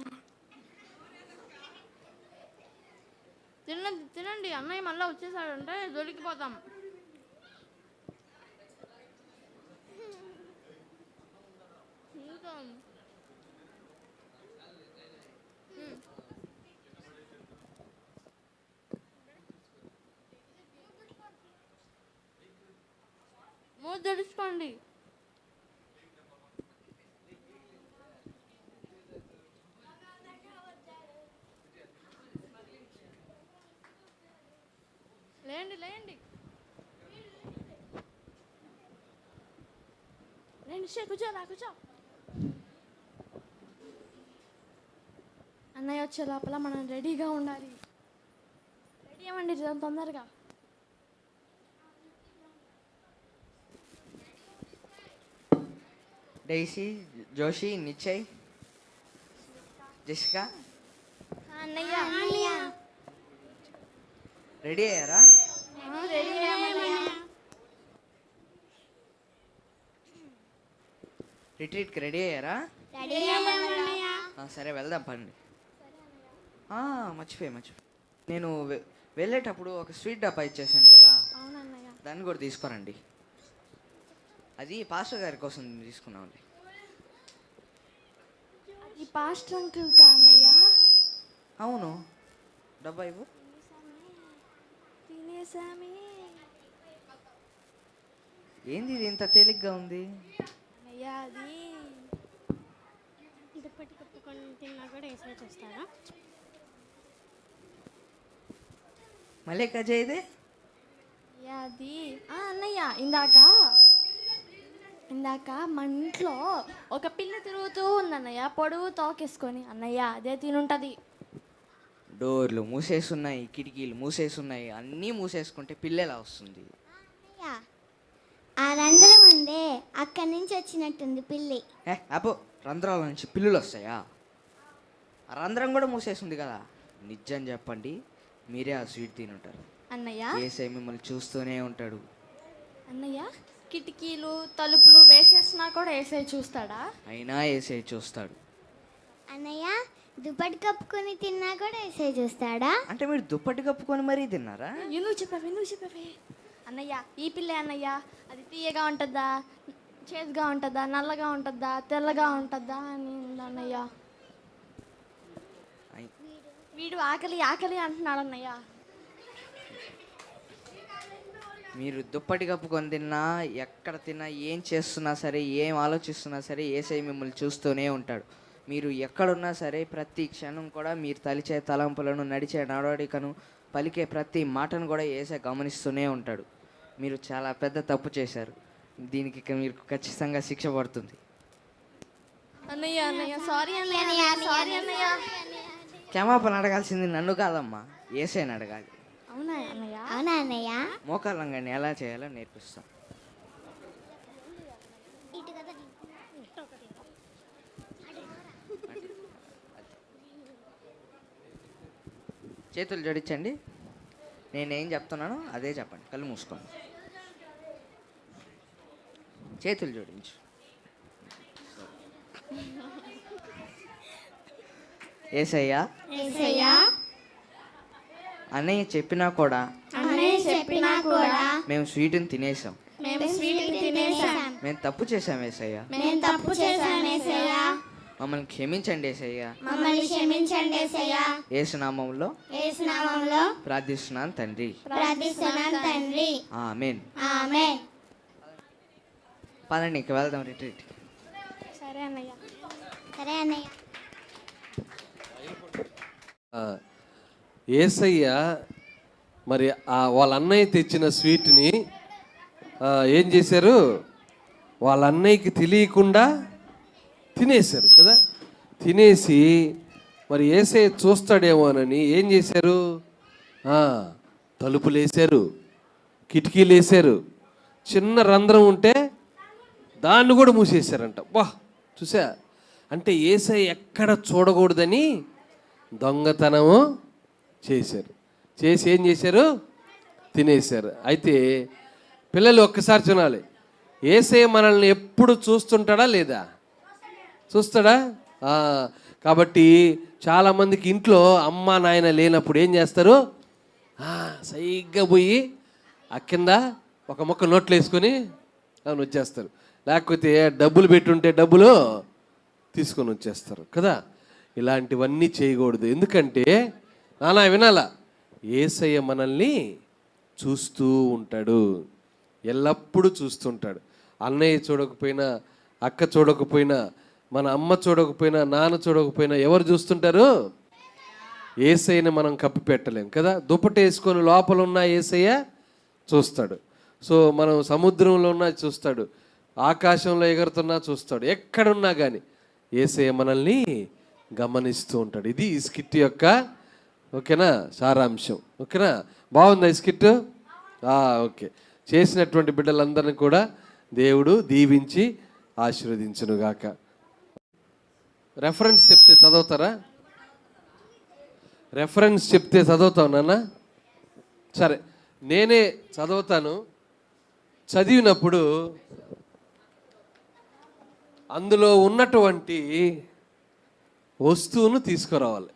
[SPEAKER 4] తినండి తినండి, అన్నయ్య మళ్ళీ వచ్చేసాడంటే దొరికిపోతాం. మూడు తెరుచుకోండి. లేండి లేండి లేండి. కూర్చోరా కూర్చో. అన్నయ్య వచ్చే లోపల మనం రెడీగా ఉండాలి. రెడీ అవ్వండి తొందరగా.
[SPEAKER 6] డైసీ, జోషి, నిశ్చయ్, జెసికా
[SPEAKER 4] అన్నయ్య
[SPEAKER 6] రెడీ అయ్యారా?
[SPEAKER 4] రెడీ
[SPEAKER 6] రిట్రీట్కి రెడీ అయ్యారా? సరే వెళ్దాం పండి. మర్చిపోయి నేను వెళ్ళేటప్పుడు ఒక స్వీట్ డబ్బా ఇచ్చేసాను కదా,
[SPEAKER 4] అవునన్నయ్య.
[SPEAKER 6] దాన్ని కూడా తీసుకోరండి. అది పాస్టర్ గారి కోసం తీసుకున్నామండి.
[SPEAKER 4] ఈ పాస్టర్ అంకుల్ కా అన్నయ్య?
[SPEAKER 6] అవును, డబ్బా ఇవ్వు.
[SPEAKER 4] తినేసామే.
[SPEAKER 6] ఏంది ఇది ఇంత తేలిగ్గా ఉంది?
[SPEAKER 4] అన్నయ్య అది
[SPEAKER 8] దుప్పటి కప్పుకొని తిన్నా కూడా వేసే చూస్తారా?
[SPEAKER 6] మళ్ళీ కజేదే
[SPEAKER 4] అది అన్నయ్య ఇందాక మన ఇంట్లో ఒక పిల్ల తిరుగుతూ ఉందన్నయ్య, పొడుగు తోకేసుకొని. అన్నయ్య అదే తినుంటది.
[SPEAKER 6] డోర్లు మూసేసున్నాయి, కిటికీలు మూసేసున్నాయి, అన్నీ మూసేసుకుంటే పిల్ల ఎలా వస్తుంది?
[SPEAKER 7] ఆ రంధ్రం ఉందే, అక్కడి నుంచి వచ్చినట్టుంది పిల్లి.
[SPEAKER 6] అపో, రంధ్రాల నుంచి పిల్లులు వస్తాయా? ఆ రంధ్రం కూడా మూసేసింది కదా. నిజం చెప్పండి, మీరే ఆ స్వీట్ తినుంటారు.
[SPEAKER 4] అన్నయ్య
[SPEAKER 6] ఏసై మిమ్మల్ని చూస్తూనే ఉంటాడు.
[SPEAKER 4] అన్నయ్య కిటికీలు తలుపులు వేసేసినా కూడా వేసే చూస్తాడా?
[SPEAKER 6] అయినా ఏసై చూస్తాడు.
[SPEAKER 7] అన్నయ్య దుప్పటి కప్పుకొని తిన్నా కూడా వేసే చూస్తాడా?
[SPEAKER 6] అంటే మీరు దుప్పటి కప్పుకొని మరీ తిన్నారా?
[SPEAKER 4] ఎందుకు చెప్పవే అన్నయ్య? ఈ పిల్లే అన్నయ్య. అది తీయగా ఉంటుందా, చేదుగా ఉంటుందా, నల్లగా ఉంటుందా, తెల్లగా ఉంటుందా అని అన్నయ్య. వీడు ఆకలి అంటున్నాడు అన్నయ్య.
[SPEAKER 6] మీరు దుప్పటి కప్పుకొని తిన్నా, ఎక్కడ తిన్నా, ఏం చేస్తున్నా సరే, ఏం ఆలోచిస్తున్నా సరే, ఏసై మిమ్మల్ని చూస్తూనే ఉంటాడు. మీరు ఎక్కడున్నా సరే, ప్రతి క్షణం కూడా మీరు తలిచే తలంపులను, నడిచే నడవడికను, పలికే ప్రతి మాటను కూడా ఏసై గమనిస్తూనే ఉంటాడు. మీరు చాలా పెద్ద తప్పు చేశారు. దీనికి మీరు ఖచ్చితంగా శిక్ష పడుతుంది.
[SPEAKER 4] అన్నయ్య సారీ అన్నయ్య.
[SPEAKER 6] క్షమాపణ అడగాల్సింది నన్ను కాదమ్మా, ఏసైని అడగాలి.
[SPEAKER 4] అవునా అన్నయ్య?
[SPEAKER 6] మోకాళ్ళంగాన్ని ఎలా చేయాలో నేర్పిస్తాం. చేతులు జోడించండి. నేనేం చెప్తున్నానో అదే చెప్పండి. కళ్ళు మూసుకోండి, చేతులు జోడించు. ఏసయ్యా, అన్నయ్య చెప్పినా కూడా మేము స్వీట్ని తినేసాం. మేము తప్పు చేసాం ఏసయ్యా. మమ్మల్ని క్షమించండి ఏసయ్యా. యేసునామములో ప్రార్థిస్తున్నాను తండ్రి. ఆమేన్. పదండి, ఇంక వెళ్దాం రిట్రీట్.
[SPEAKER 4] సరే అన్నయ్య.
[SPEAKER 3] ఏసయ్య మరి వాళ్ళ అన్నయ్య తెచ్చిన స్వీట్ని ఏం చేశారు? వాళ్ళ అన్నయ్యకి తెలియకుండా తినేశారు కదా. తినేసి మరి ఏసయ్య చూస్తాడేమోనని ఏం చేశారు? తలుపులు వేశారు, కిటికీలు వేశారు, చిన్న రంధ్రం ఉంటే దాన్ని కూడా మూసేశారంట. చూసా, అంటే ఏసయ్య ఎక్కడ చూడకూడదని దొంగతనము చేశారు. చేసి ఏం చేశారు? తినేశారు. అయితే పిల్లలు ఒక్కసారి చూడాలి, ఏసయ్య మనల్ని ఎప్పుడు చూస్తుంటాడా లేదా? చూస్తాడా? కాబట్టి చాలామందికి ఇంట్లో అమ్మ నాయన లేనప్పుడు ఏం చేస్తారు? సైగ్గా పోయి ఆ కింద ఒక మొక్క నోట్లు వేసుకొని వచ్చేస్తారు. లేకపోతే డబ్బులు పెట్టుంటే డబ్బులు తీసుకొని వచ్చేస్తారు కదా. ఇలాంటివన్నీ చేయకూడదు. ఎందుకంటే నానా వినాలా, యేసయ్య మనల్ని చూస్తూ ఉంటాడు, ఎల్లప్పుడూ చూస్తుంటాడు. అన్నయ్య చూడకపోయినా, అక్క చూడకపోయినా, మన అమ్మ చూడకపోయినా, నాన్న చూడకపోయినా ఎవరు చూస్తుంటారు? యేసయ్యని మనం కప్పి పెట్టలేం కదా. దుప్పటి వేసుకొని లోపల ఉన్న యేసయ్య చూస్తాడు. సో మనం సముద్రంలో ఉన్నా చూస్తాడు, ఆకాశంలో ఎగురుతున్నా చూస్తాడు. ఎక్కడున్నా కానీ యేసయ్య మనల్ని గమనిస్తూ ఉంటాడు. ఇది ఈ స్కిట్ యొక్క ఓకేనా సారాంశం. ఓకేనా, బాగుందా ఈ స్కిట్? ఓకే. చేసినటువంటి బిడ్డలందరినీ కూడా దేవుడు దీవించి ఆశీర్వదించునుగాక. రెఫరెన్స్ చెప్తే చదువుతారా? రెఫరెన్స్ చెప్తే చదువుతావు నాన్న? సరే, నేనే చదువుతాను. చదివినప్పుడు అందులో ఉన్నటువంటి వస్తువును తీసుకురావాలి.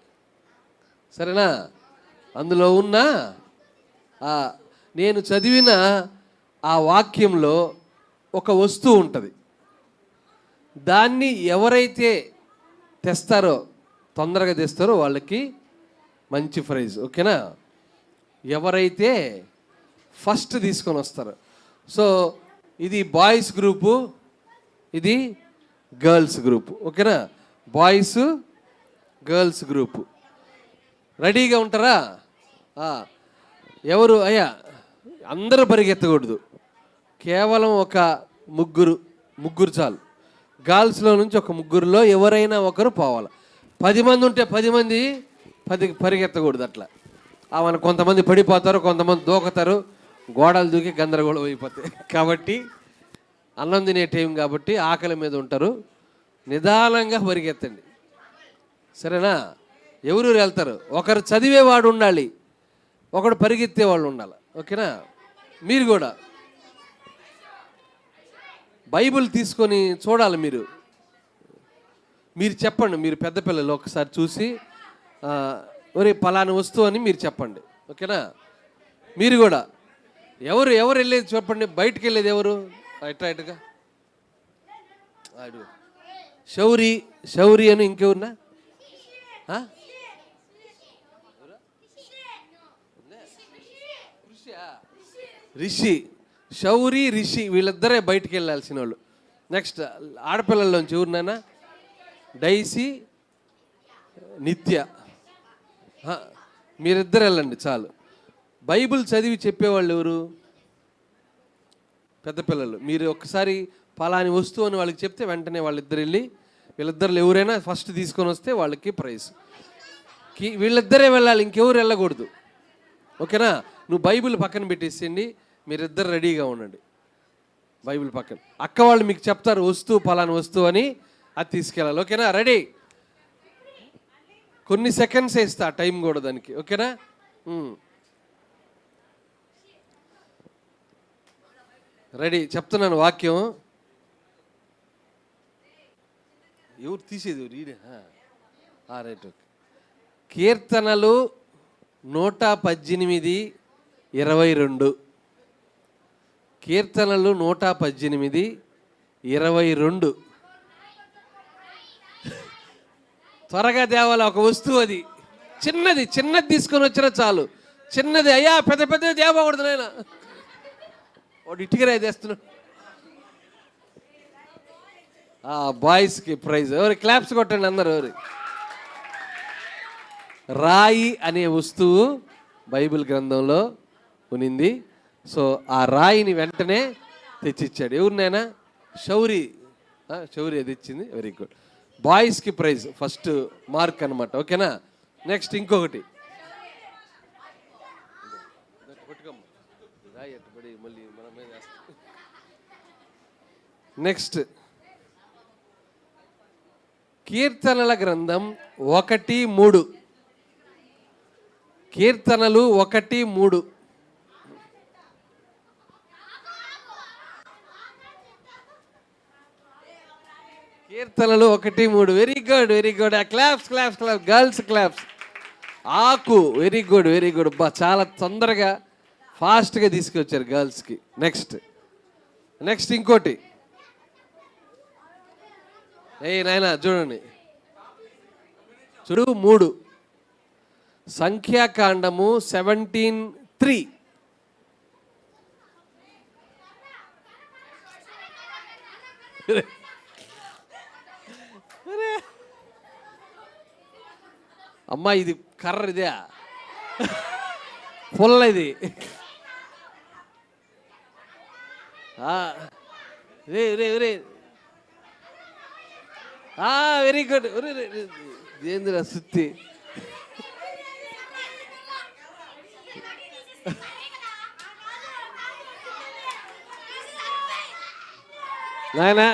[SPEAKER 3] సరేనా? అందులో ఉన్న నేను చదివిన ఆ వాక్యంలో ఒక వస్తువు ఉంటుంది. దాన్ని ఎవరైతే తెస్తారో, తొందరగా తెస్తారో వాళ్ళకి మంచి ప్రైజ్. ఓకేనా? ఎవరైతే ఫస్ట్ తీసుకొని వస్తారో. సో ఇది బాయ్స్ గ్రూపు, ఇది గర్ల్స్ గ్రూపు. ఓకేనా? Boys girls group. రెడీగా ఉంటారా? ఎవరు అయ్యా? అందరూ పరిగెత్తకూడదు, కేవలం ఒక ముగ్గురు చాలు. గర్ల్స్లో నుంచి ఒక ముగ్గురులో ఎవరైనా ఒకరు పోవాలి. 10 మంది ఉంటే 10 మంది పరిగెత్తకూడదు. అట్లా మన కొంతమంది పడిపోతారు, కొంతమంది దూకుతారు, గోడలు దూకి గందరగోళం అయిపోతాయి. కాబట్టి అన్నం తినే టైం కాబట్టి ఆకలి మీద ఉంటారు, నిదానంగా పరిగెత్తండి. సరేనా? ఎవరు వెళ్తారు? ఒకరు చదివేవాడు ఉండాలి, ఒకడు పరిగెత్తే వాళ్ళు ఉండాలి. ఓకేనా? మీరు కూడా బైబిల్ తీసుకొని చూడాలి. మీరు చెప్పండి. మీరు పెద్ద పిల్లలు ఒకసారి చూసి ఒరే పలానా వస్తువు అని మీరు చెప్పండి. ఓకేనా? మీరు కూడా ఎవరు వెళ్ళేది చెప్పండి. బయటికి వెళ్ళేది ఎవరు? రైట్గా శౌరి అని ఇంకెవరున్నా? రిషి, శౌరి, రిషి వీళ్ళిద్దరే బయటికి వెళ్ళాల్సిన వాళ్ళు. నెక్స్ట్ ఆడపిల్లల్లోంచి ఎవరినైనా? డైసీ, నిత్య, మీరిద్దరు వెళ్ళండి చాలు. బైబిల్ చదివి చెప్పేవాళ్ళు ఎవరు? పెద్ద పిల్లలు. మీరు ఒక్కసారి పలాని వస్తువు అని వాళ్ళకి చెప్తే వెంటనే వాళ్ళిద్దరు వెళ్ళి, వీళ్ళిద్దరు ఎవరైనా ఫస్ట్ తీసుకొని వస్తే వాళ్ళకి ప్రైజ్. వీళ్ళిద్దరే వెళ్ళాలి, ఇంకెవరు వెళ్ళకూడదు. ఓకేనా? నువ్వు బైబిల్ పక్కన పెట్టేసేయండి, మీరిద్దరు రెడీగా ఉండండి. బైబిల్ పక్కన అక్క వాళ్ళు మీకు చెప్తారు వస్తువు పలాని వస్తువు అని, అది తీసుకెళ్ళాలి. ఓకేనా? రెడీ? కొన్ని సెకండ్స్ ఇస్తా, టైం కూడా దానికి. ఓకేనా? రెడీ? చెప్తున్నాను వాక్యం. ఎవరు తీసేది? రైట్. ఓకే. కీర్తనలు 118:22. కీర్తనలు 118:22. త్వరగా తేవాలి ఒక వస్తువు. అది చిన్నది తీసుకొని వచ్చినా చాలు. చిన్నది. అయ్యా పెద్ద తేవకూడదు నాయన. వాడు ఇటుకరాయి తెస్తున్నాడు. బాయ్స్కి ప్రైజ్. ఎవరు క్లాప్స్ కొట్టండి అందరు. ఎవరు? రాయి అనే వస్తువు బైబిల్ గ్రంథంలో ఉనింది. సో ఆ రాయిని వెంటనే తెచ్చిచ్చాడు. ఎవరినైనా? శౌరి అది ఇచ్చింది. Very good. బాయ్స్కి ప్రైజ్, ఫస్ట్ మార్క్ అనమాట. ఓకేనా? నెక్స్ట్ ఇంకొకటి. నెక్స్ట్ కీర్తనల గ్రంథం 1:3. కీర్తనలు 1:3. కీర్తనలు 1:3. Very good. Claps. Girls claps. ఆకు. Very good. చాలా తొందరగా ఫాస్ట్గా తీసుకొచ్చారు గర్ల్స్కి. నెక్స్ట్ ఇంకోటి. నాయనా చూడండి, చూడు. 3 సంఖ్యాకాండము 17:3. అమ్మా ఇది కర్ర, ఇదే పుల్ల, ఇది వెరీ గుడ్. ఏందిరా సుత్తి? నాయనా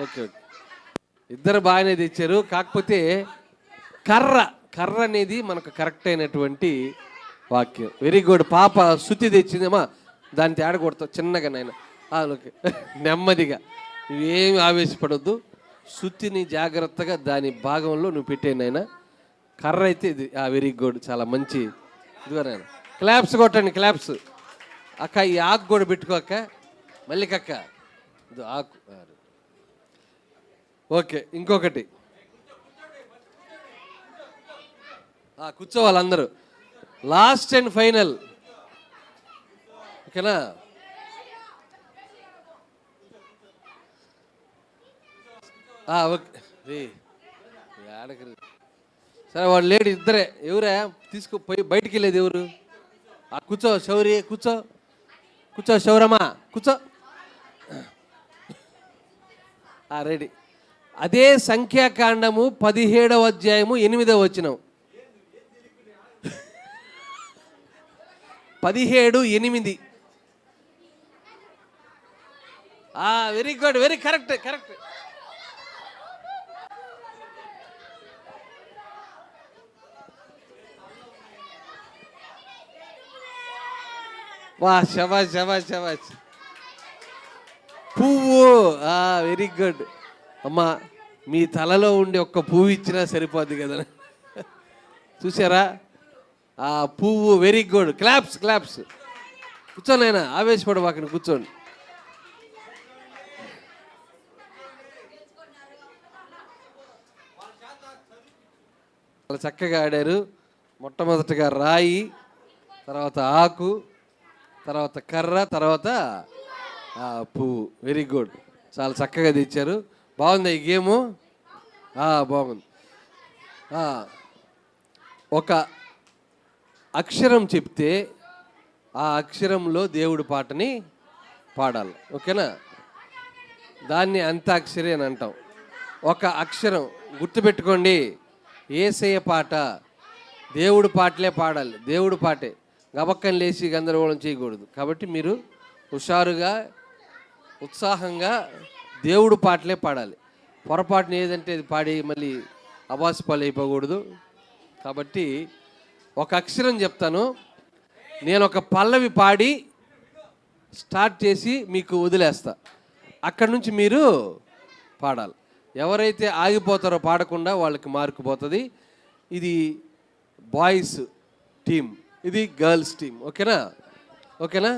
[SPEAKER 3] ఓకే ఓకే, ఇద్దరు బాగానే తెచ్చారు. కాకపోతే కర్ర కర్ర అనేది మనకు కరెక్ట్ అయినటువంటి వాక్యం. Very good. పాప శృతి తెచ్చిందమ్మా, దాన్ని తేడా కొడతావు చిన్నగా నాయన. ఓకే, నెమ్మదిగా, నువ్వేమి ఆవేశపడొద్దు. శృతిని జాగ్రత్తగా దాని భాగంలో నువ్వు పెట్టేనైనా. కర్ర అయితే ఇది వెరీ గుడ్, చాలా మంచి. ఇదిగో నాయన, క్లాప్స్ కొట్టండి, క్లాప్స్. అక్క ఈ ఆకు కూడా పెట్టుకో అక్క, మళ్ళీ కక్క ఇది ఆకు. ఓకే, ఇంకొకటి కూర్చోవాలి అందరూ. లాస్ట్ అండ్ ఫైనల్, ఓకేనా? ఓకే, సరే వాడు లేడు, ఇద్దరే. ఎవరా తీసుకుపోయి బయటికి వెళ్ళేది ఎవరు? కూర్చో శౌరి, కూర్చో కూర్చో. శౌరమ్మా కూర్చో. రెడీ. అదే సంఖ్యాకాండము 17వ అధ్యాయము 8వ వచనం. 17:8. Very good, very correct correct. వా, శబాష్ శబాష్ శబాష్. పువ్వు, వెరీ గుడ్. అమ్మా, మీ తలలో ఉండి ఒక్క పువ్వు ఇచ్చినా సరిపోద్ది కదా. చూసారా? పువ్వు, వెరీ గుడ్. Claps claps. కూర్చోండి ఆయన, ఆవేశపడవాకని కూర్చోండి. చాలా చక్కగా ఆడారు. మొట్టమొదటిగా రాయి, తర్వాత ఆకు, తర్వాత కర్ర, తర్వాత పువ్వు. వెరీ గుడ్, చాలా చక్కగా తెచ్చారు. బాగుంది ఈ గేము, బాగుంది. ఒక అక్షరం చెప్తే ఆ అక్షరంలో దేవుడి పాటని పాడాలి, ఓకేనా? దాన్ని అంత్యాక్షరి అని అంటాం. ఒక అక్షరం గుర్తుపెట్టుకోండి. యేసయ్య పాట, దేవుడి పాటలే పాడాలి, దేవుడి పాటే. గబక్కని లేచి గందరగోళం చేయకూడదు. కాబట్టి మీరు హుషారుగా, ఉత్సాహంగా దేవుడు పాటలే పాడాలి. పొరపాటున ఏదంటే అది పాడి మళ్ళీ అబాసుపాలు అయిపోకూడదు. కాబట్టి ఒక అక్షరం చెప్తాను, నేను ఒక పల్లవి పాడి స్టార్ట్ చేసి మీకు వదిలేస్తా. అక్కడి నుంచి మీరు పాడాలి. ఎవరైతే ఆగిపోతారో పాడకుండా వాళ్ళకి మార్కు పోతుంది. ఇది బాయ్స్ టీం, ఇది గర్ల్స్ టీం, ఓకేనా? ఓకేనా?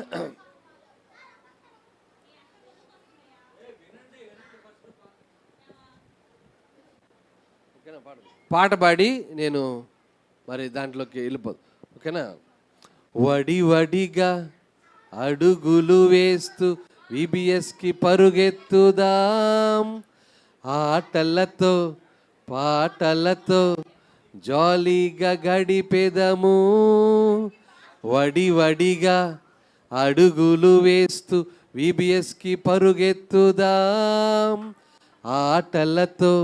[SPEAKER 3] పాట పాడి నేను మరి దాంట్లోకి వెళ్ళిపోదు, ఓకేనా? వడి వడిగా అడుగులు వేస్తూ విబిఎస్కి పరుగెత్తుదాం, ఆటలతో పాటలతో జాలీగా గడిపెదము. వడి వడిగా అడుగులు వేస్తూ విబిఎస్కి పరుగెత్తుదాం, ఆటలతో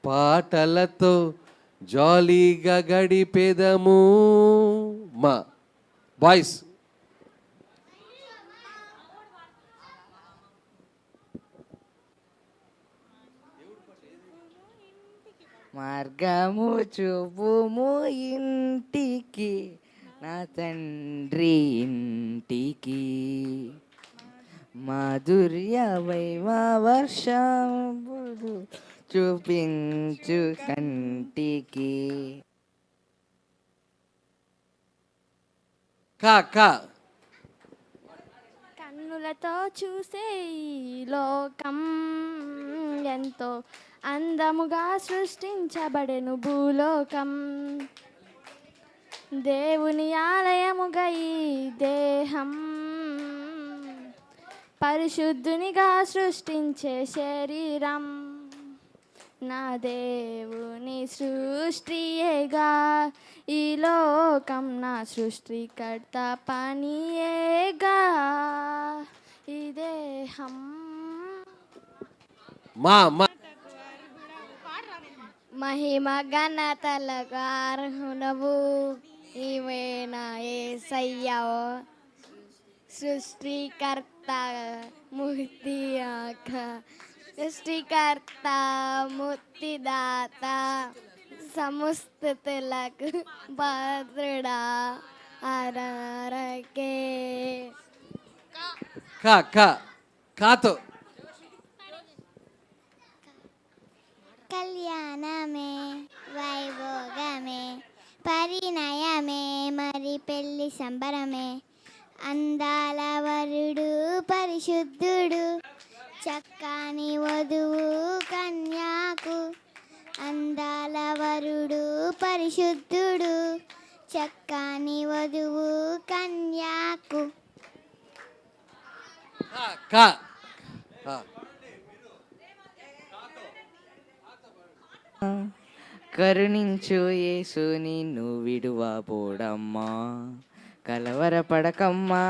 [SPEAKER 3] పాటలతో జాలీగా గడిపెదము. మా బాయ్స్
[SPEAKER 6] మార్గము చూపుము ఇంటికి, నా తండ్రి ఇంటికి, మాధుర్య వైవర్షముడు చూపించు కంటికి.
[SPEAKER 4] కన్నులతో చూసే ఈ లోకం ఎంతో అందముగా సృష్టించబడెను భూలోకం. దేవుని ఆలయముగా ఈ దేహం, పరిశుద్ధునిగా సృష్టించే శరీరం. నా దేవుని సృష్టియేగా ఈ లోకం, నా సృష్టికర్త పనియేగా ఈ దేహం.
[SPEAKER 3] మా
[SPEAKER 4] మహి మహిమ ఘనతలకు అర్హునవు నీవేనా యేసయ్యవో సృష్టికర్త సృష్టికర్త ముక్తిదాత సమస్తతులకు భద్రుడా అరకే
[SPEAKER 3] కాతో
[SPEAKER 7] కళ్యాణమే వైభోగమే పరిణయమే మరి పెళ్లి సంబరమే అందాల వరుడు పరిశుద్ధుడు చక్కని వధువు కన్యాకు అందాల వరుడు పరిశుద్ధుడు చక్కని వధువు కన్యాకు
[SPEAKER 6] కరుణించు యేసు నిన్ను విడువబోడమ్మా కలవరపడకమ్మా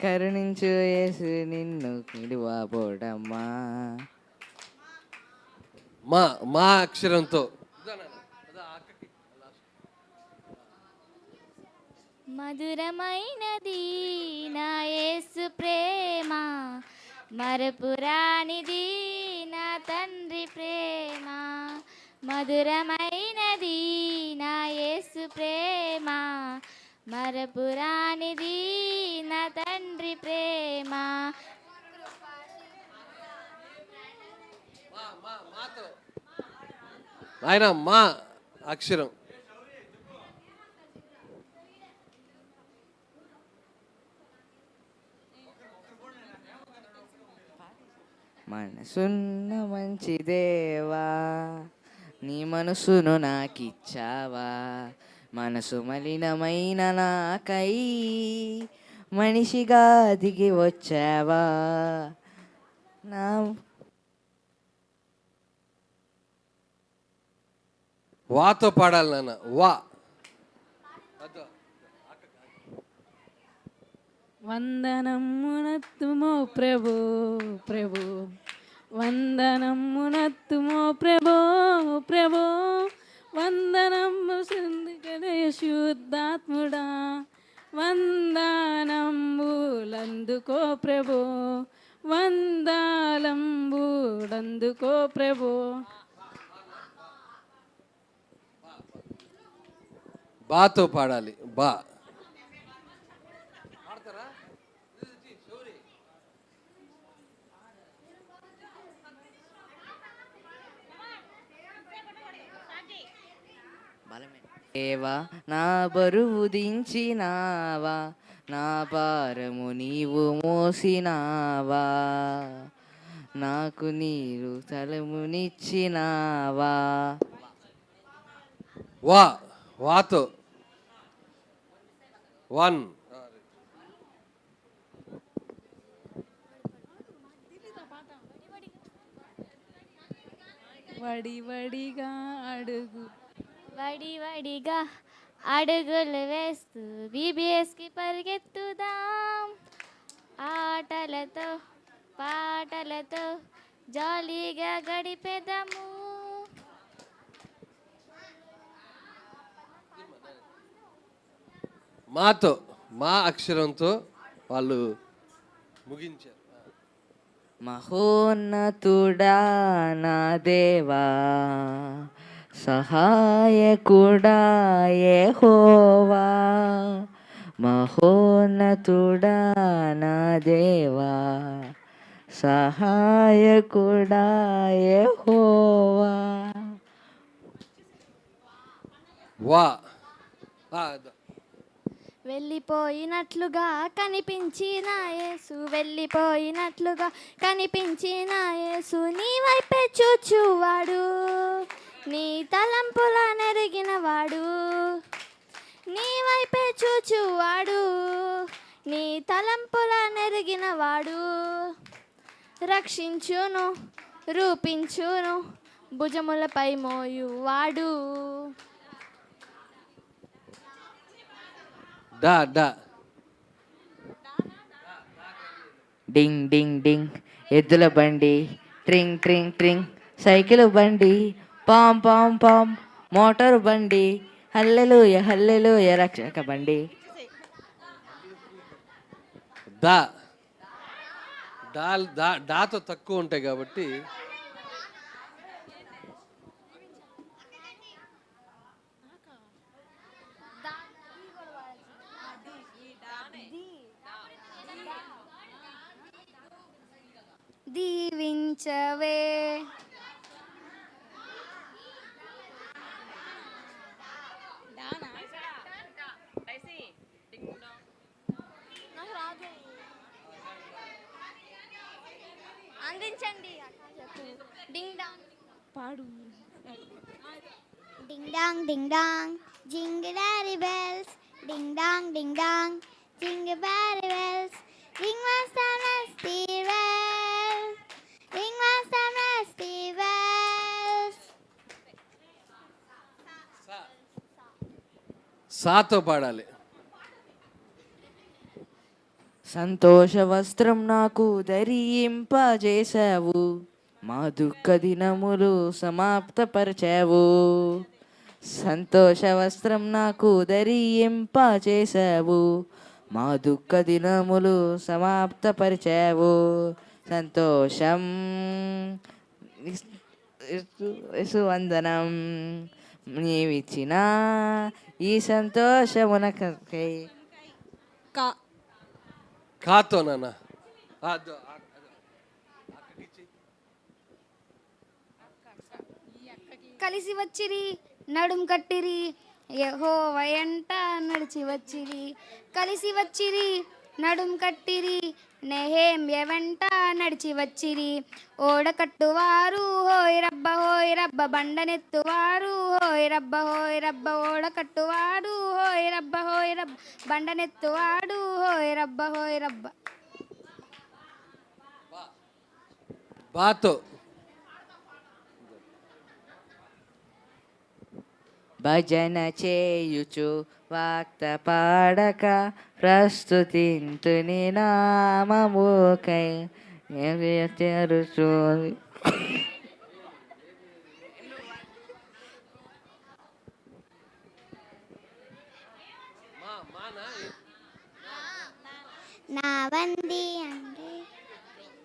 [SPEAKER 6] కరుణించు యేసు నిన్ను విడువబోడమ్మా.
[SPEAKER 3] మా అక్షరంతో
[SPEAKER 4] మధురమైనది నా యేసు ప్రేమ మరపురానిది నా తండ్రి ప్రేమ మధురమైనది నా యేసు ప్రేమ మరపురానిది నా తండ్రి ప్రేమ.
[SPEAKER 3] ఆయన మా అక్షరం
[SPEAKER 6] మనసున్న మంచి దేవా నీ మనసును నాకిచ్చావా మనసు మలినమైన నాకై మనిషిగా దిగి వచ్చావా నా
[SPEAKER 3] వాతో పాడాలి నాన్న వా.
[SPEAKER 9] వందనమునత్తుమో ప్రభు ప్రభు వందనమునత్తుమో ప్రభు ప్రభు వందనము సందిగదయ శుద్ధాత్ముడా వందనంబులందుకో ప్రభు వందాలంబులందుకో ప్రభు.
[SPEAKER 3] బాతో పాడాలి బా.
[SPEAKER 6] దేవా నా బరువు దించినావా నా భారము నీవు మోసినావా నాకు నీరు తలమునిచ్చినావా.
[SPEAKER 3] వాతో 1
[SPEAKER 9] వడివడిగా అడుగు
[SPEAKER 4] వడివడిగా అడుగులు వేస్తూ బీబీఎస్కి పరిగెత్తుదాం ఆటలతో పాటలతో జాలీగా గడిపేదాము.
[SPEAKER 3] మాతో మా అక్షరంతో వాళ్ళు ముగించారు.
[SPEAKER 6] మహోన్నతుడా నా దేవా సహాయకుడా యెహోవా మహోన్నతుడా నా దేవా సహాయకుడా యెహోవా.
[SPEAKER 4] వెళ్ళిపోయినట్లుగా కనిపించిన యేసు వెళ్ళిపోయినట్లుగా కనిపించిన యేసు నీ వైపే చూచువాడు నీ తలంపుల నెరిగినవాడు నీ వైపే చూచువాడు నీ తలంపుల నెరిగినవాడు రక్షించును రూపించును భుజములపై మోయువాడు.
[SPEAKER 6] డింగ్ డింగ్ డింగ్ ఎద్దుల బండి ట్రింగ్ ట్రింగ్ ట్రింగ్ సైకిల్ బండి పాం పాం పాం మోటారు బండి, హల్లెలూయ హల్లెలూయ రక్షక బండి.
[SPEAKER 3] దా డాతో తక్కువ ఉంటాయి కాబట్టి
[SPEAKER 4] దీవించవే అందించండి. డింగ్ డాంగ్
[SPEAKER 9] పాడు.
[SPEAKER 7] Ding dong ding dong jingle bells, ding dong ding dong jingle bells, ring master musty bells, ring master musty bells.
[SPEAKER 3] సాతో పాడాలి.
[SPEAKER 6] సంతోష వస్త్రం నాకు ధరింపజేశావు, మా దుఃఖ దినములు సమాప్తపరిచావు. సంతోష వస్త్రం నాకు ధరింపజేశావు, మా దుఃఖ దినములు సమాప్తపరిచావు. సంతోషం వందనం నీవిచ్చిన ఈ సంతోషమునకై.
[SPEAKER 3] కాతో నాన్న
[SPEAKER 4] కలిసి వచ్చిరి నడుం కట్టిరి, యెహోవ వెంట నడిచి వచ్చిరి. కలిసి వచ్చిరి నడుం కట్టిరి, నెహెమ్య వెంట నడిచి వచ్చిరి. ఓడ కట్టువారు హోయ్ రబ్బ బండనెత్తువారు హోయ్ రబ్బ ఓడ కట్టువాడు హోయ్ రబ్బ బండనెత్తువాడు హోయ్ రబ్బ.
[SPEAKER 3] బాతో
[SPEAKER 6] భజన చేయుచు వాక్త పాడక ప్రస్తుతింతుని నామముకై.
[SPEAKER 7] నా వంది అంటే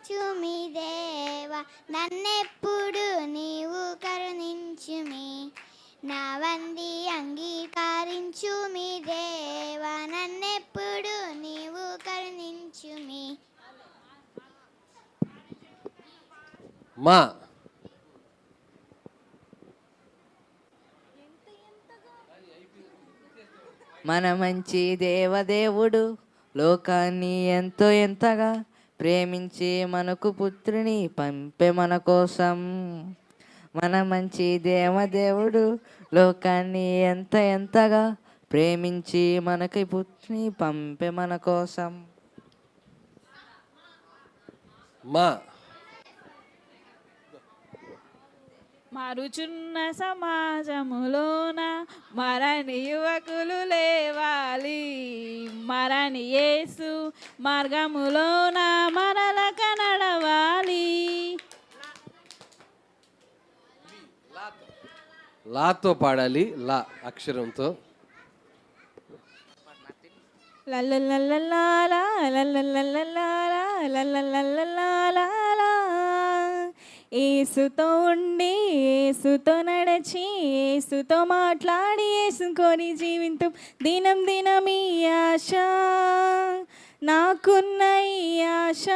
[SPEAKER 7] చుమి దేవా, నన్నెప్పుడు నీవు కరుణించుమి. నా వంది అంగీకరించు మీ దేవా, నన్నెప్పుడు నీవు కరుణించుమి.
[SPEAKER 3] మా
[SPEAKER 6] మన మంచి దేవదేవుడు లోకాన్ని ఎంతో ఎంతగా ప్రేమించి మనకు పుత్రుని పంపే మన కోసం. మన మంచి దేవదేవుడు లోకాన్ని ఎంతగా ప్రేమించి మనకి పుత్రుని పంపే మన కోసం.
[SPEAKER 3] మా
[SPEAKER 9] మారుచున్న సమాజములోన మరణి యువకులు లేవాలి, మరణి యేసు మార్గములోన మరల కనడవాలి.
[SPEAKER 3] లాతో పాడాలి, లా అక్షరంతో.
[SPEAKER 9] లల్లలల్లలాలా లల్లలల్లలాలా లల్లలల్లలాలా. ఏసుతో ఉండి ఏసుతో నడచి ఏసుతో మాట్లాడి ఏసుకొని జీవితం దినం దినం ఈ ఆశ నాకున్న ఈ ఆశ.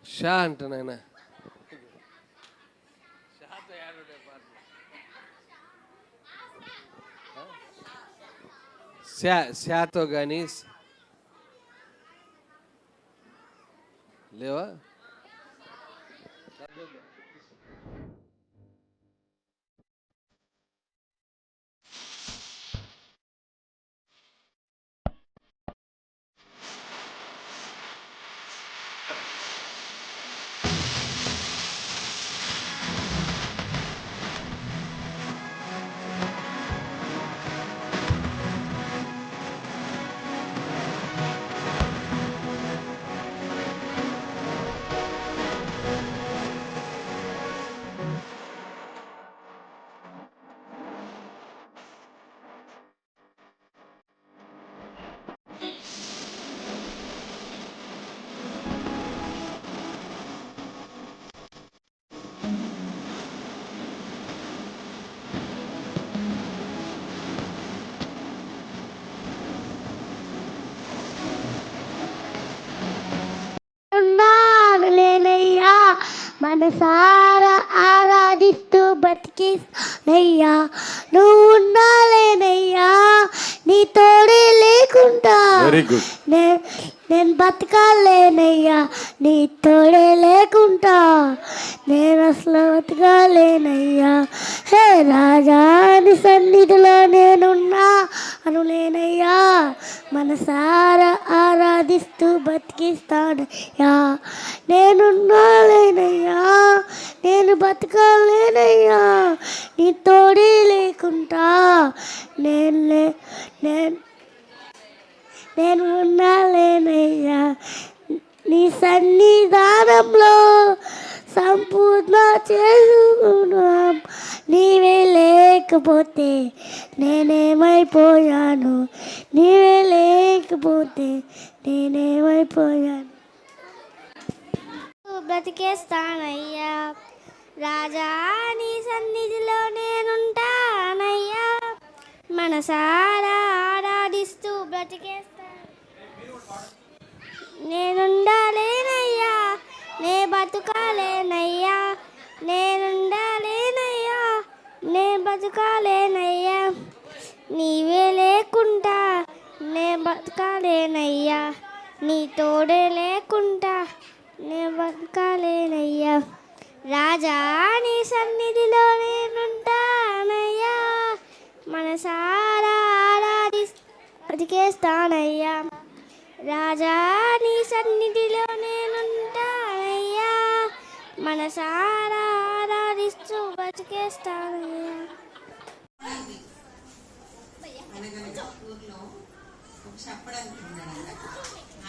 [SPEAKER 3] షా అంట నాయన. శాతో కానీ లేవా?
[SPEAKER 7] మనసారా ఆరాధిస్తూ బతికినయ్యా, నువ్వు ఉండాలేనయ్యా, నీ తోడే లేకుండా
[SPEAKER 5] వెరీ గుడ్.
[SPEAKER 7] నేను బతకాలేనయ్యా, నీ తోడే లేకుండా నేను అసలు బతకాలేనయ్యా. హే రాజా నీ సన్నిధిలో నేనున్నా అనులేనయ్యా, మనసారా ఆరాధిస్తూ బతికిస్తానయ్యా, నేనున్నాలేనయ్యా, నేను బతకాలేనయ్యా, నీ తోడే లేకుండా నేను ఉన్నాలేనయ్యా. నీ సన్నిధానంలో సంపూర్ణ చేసుకున్నాం, నీవే లేకపోతే నేనేమైపోయాను, నీవే లేకపోతే నేనేమైపోయాను. బ్రతికేస్తానయ్యా రాజా, నీ సన్నిధిలో నేనుంటానయ్యా, మనసారా ఆరాధిస్తూ బ్రతికేస్తాను. నేనుండాలేనయ్యా, నే బతుకాలేనయ్యా, నేనుండాలేనయ్యా, నే బతుకాలేనయ్యా, నీవే లేకుండా నే బతకాలేనయ్యా, నీ తోడే లేకుండా నే బతకాలేనయ్యా. రాజా నీ సన్నిధిలో నేనుంటానయ్యా, మనసారా బతికేస్తానయ్యా. రాజా నీ సన్నిధిలో నేనుంటానయ్యా, మనసారా ఆరాధిస్తూ బతికేస్తానయ్యా.
[SPEAKER 10] ఊర్లో ఒక చెప్పడానికి ఉన్నాడంట.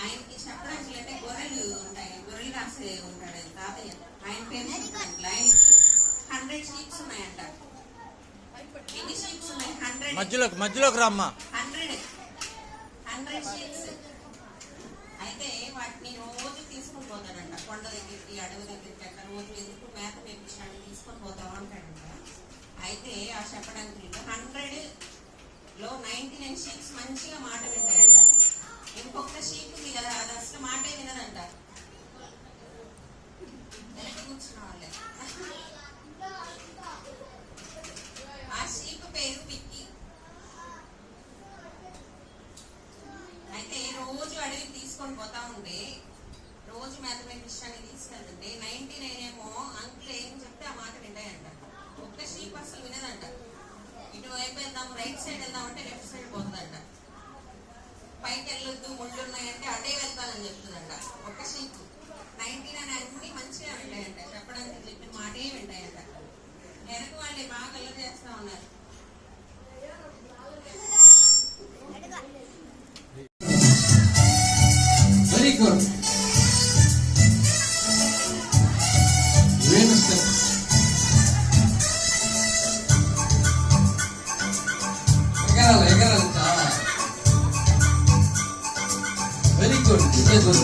[SPEAKER 10] ఆయనకి చెప్పడానికి అంటే గొర్రెలు ఉంటాయి, గొర్రెలు రాసే ఉంటాడు తాతయ్య. ఆయన పేరు ఆయన 100 షీప్స్ ఉన్నాయంట. ఎన్ని షీప్స్ ఉన్నాయి? 100.
[SPEAKER 5] మధ్యలోకి రామ్మా.
[SPEAKER 10] 100 షీప్స్. అయితే వాటిని రోజు తీసుకొని పోతాడంట, కొండ దగ్గరికి అడవి దగ్గరికి అట్లా రోజు ఎందుకు మేత పెంపించడానికి తీసుకొని పోతాం అంటాడంట. అయితే ఆ చెప్పడానికి 100లో 99 షీప్స్ మంచిగా మాట వింటాయంట. ఇంకొక షీప్ ఉంది కదా, అది అసలు మాటే వినదంట. కూర్చున్న వాళ్ళే. ఆ షీప్ పేరు పిక్కి. అయితే రోజు అడవికి తీసుకొని పోతా ఉంటే, రోజు మేత విషయాన్ని తీసుకెళ్తుంటే 99 ఏమో అంకుల్ ఏం చెప్తే ఆ మాట వింటాయంట. ఒక్క షీప్ అసలు వినదంట. ఇటువైపు వెళ్దాం, రైట్ సైడ్ వెళ్దాం అంటే లెఫ్ట్ సైడ్ పోతుందంట. పైకి వెళ్ళొద్దు, ముళ్ళు ఉన్నాయంటే అటే వెళ్తానని చెప్తుందంట. ఒక్క షీప్ 99 అన్ని మంచిగా వింటాయంట, చెప్పడానికి చెప్పిన మాటే వింటాయంట. వెనక వాళ్ళే బాగా కలర్ చేస్తా ఉన్నారు.
[SPEAKER 3] Very good. ఎగరాలి చాలా. Very good. ఇదే గుడ్.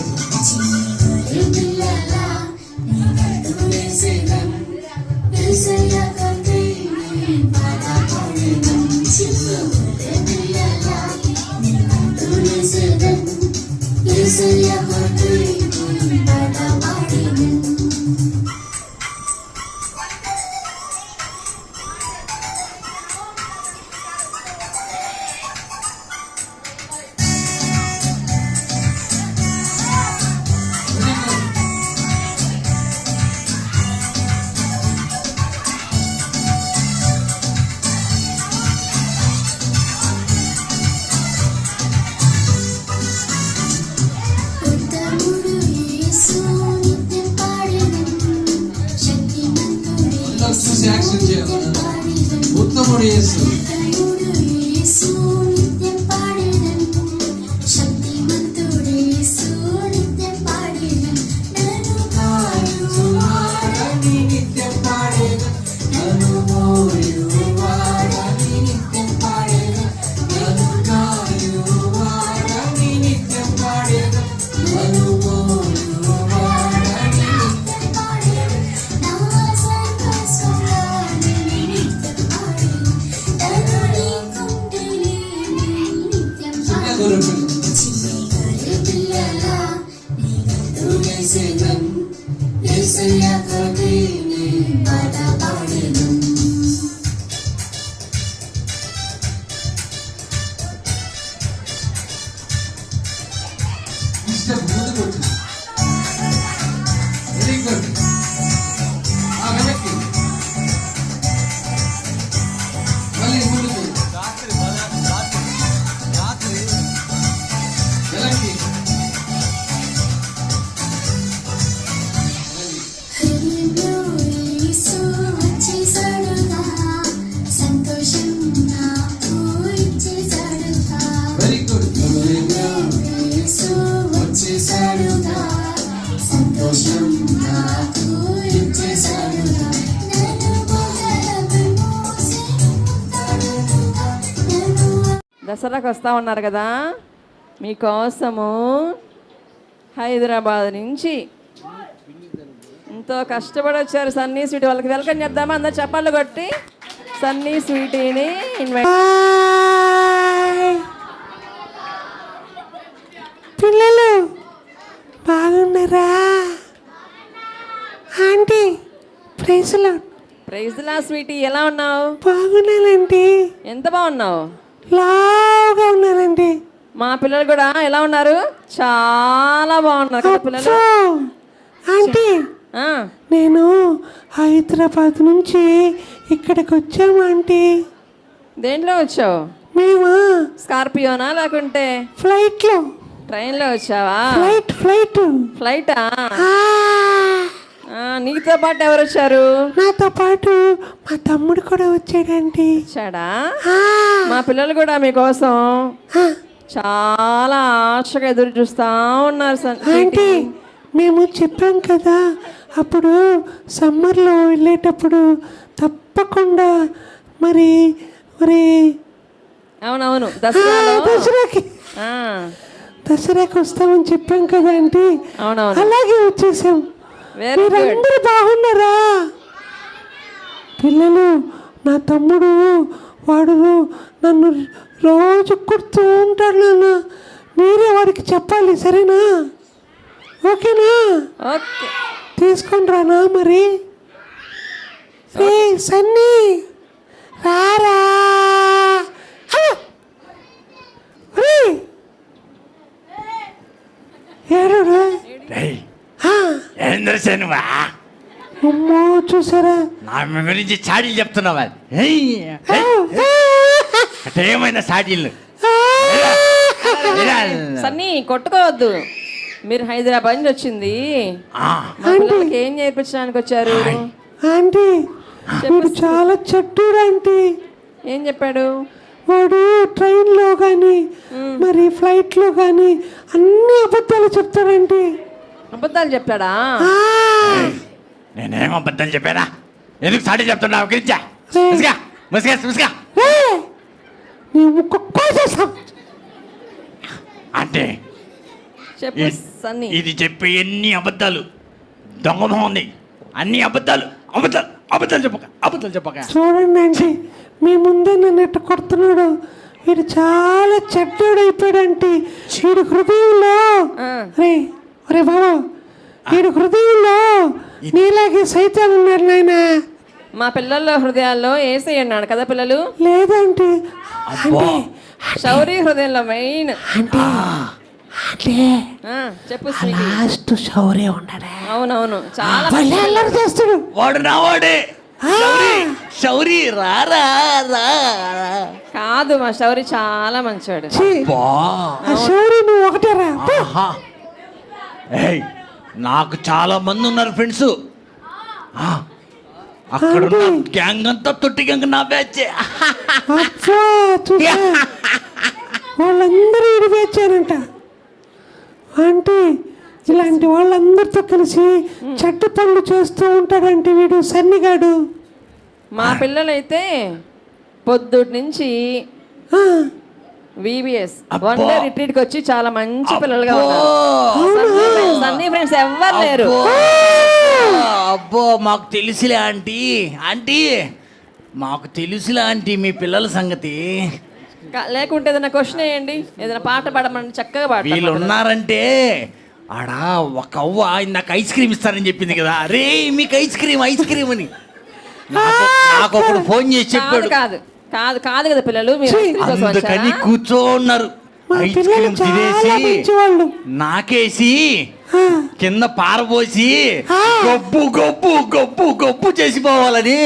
[SPEAKER 3] ఉత్తముడు యేసు.
[SPEAKER 1] నా
[SPEAKER 2] చేసేదన్ యేసయ్యతోటి నీ పాట పాడేదన్ ముందుకు వచ్చింది వెరీ గుడ్ వెనక్కి మళ్ళీ ముందుకు వెనక్కి
[SPEAKER 1] హృదయంలో యేసు వచ్చేసాడుగా సంతోషం నాకు ఇచ్చేసాడుగా
[SPEAKER 2] వెరీ గుడ్
[SPEAKER 1] యేసు వచ్చేసాడుగా సంతోషం నాకు ఇచ్చేసాడుగా నన్ను మొదలపై మోసే ముద్దాడుగా నన్ను
[SPEAKER 9] దసరాకు వస్తూ ఉన్నారు కదా, మీకోసము హైదరాబాద్ నుంచి ఎంతో కష్టపడి వచ్చారు సన్నీ స్వీటీ. వాళ్ళకి వెల్కమ్ చేద్దామా? అందరు చప్పట్లు కొట్టి సన్నీ స్వీటీని ఇన్వైట్.
[SPEAKER 11] పిల్లలు బాగున్నారా? ఆంటీ ప్రైజ్లో
[SPEAKER 9] ప్రైజ్లా స్వీటీ, ఎలా ఉన్నావు?
[SPEAKER 11] బాగున్నానండి.
[SPEAKER 9] ఎంత బాగున్నావు?
[SPEAKER 11] లావుగా ఉన్నానండి.
[SPEAKER 9] మా పిల్లలు కూడా ఎలా ఉన్నారు? చాలా బాగున్నారు కదా పిల్లలు.
[SPEAKER 11] ఆంటీ
[SPEAKER 9] ఆ,
[SPEAKER 11] నేను హైదరాబాద్ నుంచి ఇక్కడికి వచ్చాము ఆంటీ.
[SPEAKER 9] దేంట్లో వచ్చావు?
[SPEAKER 11] మేము
[SPEAKER 9] స్కార్పియోనా లేకుంటే
[SPEAKER 11] ఫ్లైట్లో.
[SPEAKER 9] ట్రైన్లో వచ్చావా?
[SPEAKER 11] ఫ్లైట్
[SPEAKER 9] ఫ్లైటా? నీతో పాటు ఎవరు వచ్చారు?
[SPEAKER 11] నాతో పాటు మా తమ్ముడు కూడా వచ్చాడండి.
[SPEAKER 9] వచ్చాడా? మా పిల్లలు కూడా మీకోసం చాలా ఆశగా ఎదురు చూస్తా ఉన్నారు.
[SPEAKER 11] ఆంటీ మేము చెప్పాం కదా, అప్పుడు సమ్మర్లో వెళ్ళేటప్పుడు తప్పకుండా మరి మరి
[SPEAKER 9] అవునవును దసరాకి
[SPEAKER 11] దసరాకి వస్తామని చెప్పాం కదా ఆంటీ.
[SPEAKER 9] అవునవును,
[SPEAKER 11] అలాగే వచ్చేసాం.
[SPEAKER 9] Very good.
[SPEAKER 11] మీరందరూ బాగున్నారా? పిల్లలు, నా తమ్ముడు వాడు నన్ను రోజు కుడుతూ ఉంటాడు నాన్న. మీరే వాడికి చెప్పాలి, సరేనా? ఓకేనా?
[SPEAKER 9] ఓకే,
[SPEAKER 11] తీసుకొని రానా మరి? రే సన్నీ రారా. ఏడు
[SPEAKER 12] ఏంద్రసేనువా?
[SPEAKER 11] అమ్మో చూసారా,
[SPEAKER 12] నా గురించి చాడీలు చెప్తున్నావా? అంటే ఏమైనా చాడీలు?
[SPEAKER 9] సన్నీ కొట్టుకోవద్దు. మీరు హైదరాబాద్ నుంచి వచ్చింది మా పిల్లలకి ఏం నేర్పించడానికి వచ్చారు?
[SPEAKER 11] ఆంటీ వీడు చాలా చెట్టుడు ఆంటీ.
[SPEAKER 9] ఏం చెప్పాడు?
[SPEAKER 11] వాడు ట్రైన్లో కానీ మరి ఫ్లైట్లో కానీ అన్ని అబద్ధాలు చెప్తాడండి.
[SPEAKER 9] అబద్ధాలు చెప్పాడా?
[SPEAKER 12] నేనేం అబద్ధాలు చెప్పానా? ఎందుకు చాడీ చెప్తున్నావు? గురించా ముసుగా
[SPEAKER 11] నీ ముక్కు కోసేస్తాం.
[SPEAKER 12] అంటే
[SPEAKER 9] చెప్పు సన్నీ.
[SPEAKER 12] ఇది చెప్పే ఎన్ని అబద్ధాలు, దొంగ మొహంది. అన్ని అబద్ధాలు అబద్ధాలు అబద్ధాలు చెప్పక.
[SPEAKER 11] చూడండి ఆంటీ, మీ ముందే నన్ను ఎట్ట కొడుతున్నాడు. వీడు చాలా చెడ్డోడు అయిపోయాడంటే. వీడి హృదయంలో రే బాబా, వీడి హృదయంలో నీలాగే సైతాన్ ఉన్నాడు నాయన.
[SPEAKER 9] మా పిల్లల హృదయాల్లో ఏసై అన్నాడు కదా పిల్లలు.
[SPEAKER 11] లేదంటే
[SPEAKER 9] శౌరి హృదయంలో మెయిన్ చెప్పు.
[SPEAKER 11] లాస్ట్ శౌర్య ఉన్నాడా?
[SPEAKER 9] అవునవును, చాలా
[SPEAKER 11] అల్లరి చేస్తాడు
[SPEAKER 12] వాడు. నా వాడే శౌరి. రారా
[SPEAKER 9] కాదు, మా శౌరి చాలా మంచివాడు.
[SPEAKER 11] శౌర్య నువ్వు ఒకటే రా.
[SPEAKER 12] నాకు చాలా మంది ఉన్నారు ఫ్రెండ్స్. అక్కడ గ్యాంగ్ అంతా తొట్టి గ్యాంగ్ నా బ్యాచ్.
[SPEAKER 11] వాళ్ళందరూ ఇడివేచ్చారంట. అంటే ఇలాంటి వాళ్ళందరితో కలిసి చెడ్డ పనులు చేస్తూ ఉంటాడంటే వీడు సన్నిగాడు.
[SPEAKER 9] మా పిల్లలైతే పొద్దుటి నుంచి విబిఎస్ వన్ డే రిట్రీట్కి వచ్చి చాలా మంచి పిల్లలుగా ఉన్నారు. సన్నీ ఫ్రెండ్స్ ఎవ్వరు లేరు.
[SPEAKER 12] అబ్బో మాకు తెలుసులే ఆంటీ. ఆంటీ మాకు తెలుసులే ఆంటీ మీ పిల్లల సంగతి.
[SPEAKER 9] లేకుంటే ఏదైనా క్వశ్చన్ వేయండి, ఏదైనా పాట పాడమని చక్కగా పాడతారు.
[SPEAKER 12] వీళ్ళు ఉన్నారంటే ఆడ ఒక అవ్వ ఇందాక ఐస్ క్రీమ్ ఇస్తానని చెప్పింది కదా, రే మీకు ఐస్ క్రీమ్ అని నాకు ఒకడు ఫోన్ చేసి చెప్పాడు.
[SPEAKER 9] కాదు కాదు కాదు కదా పిల్లలు, మీరు ice cream కోసం
[SPEAKER 12] అందుకని
[SPEAKER 9] వచ్చారా?
[SPEAKER 12] కూర్చోన్నారు. ఐస్ క్రీమ్ తినేసి నాకేసి కింద పారబోసి గొప్పు గొప్పు గొప్పు గొప్పు చేసిపోవాలని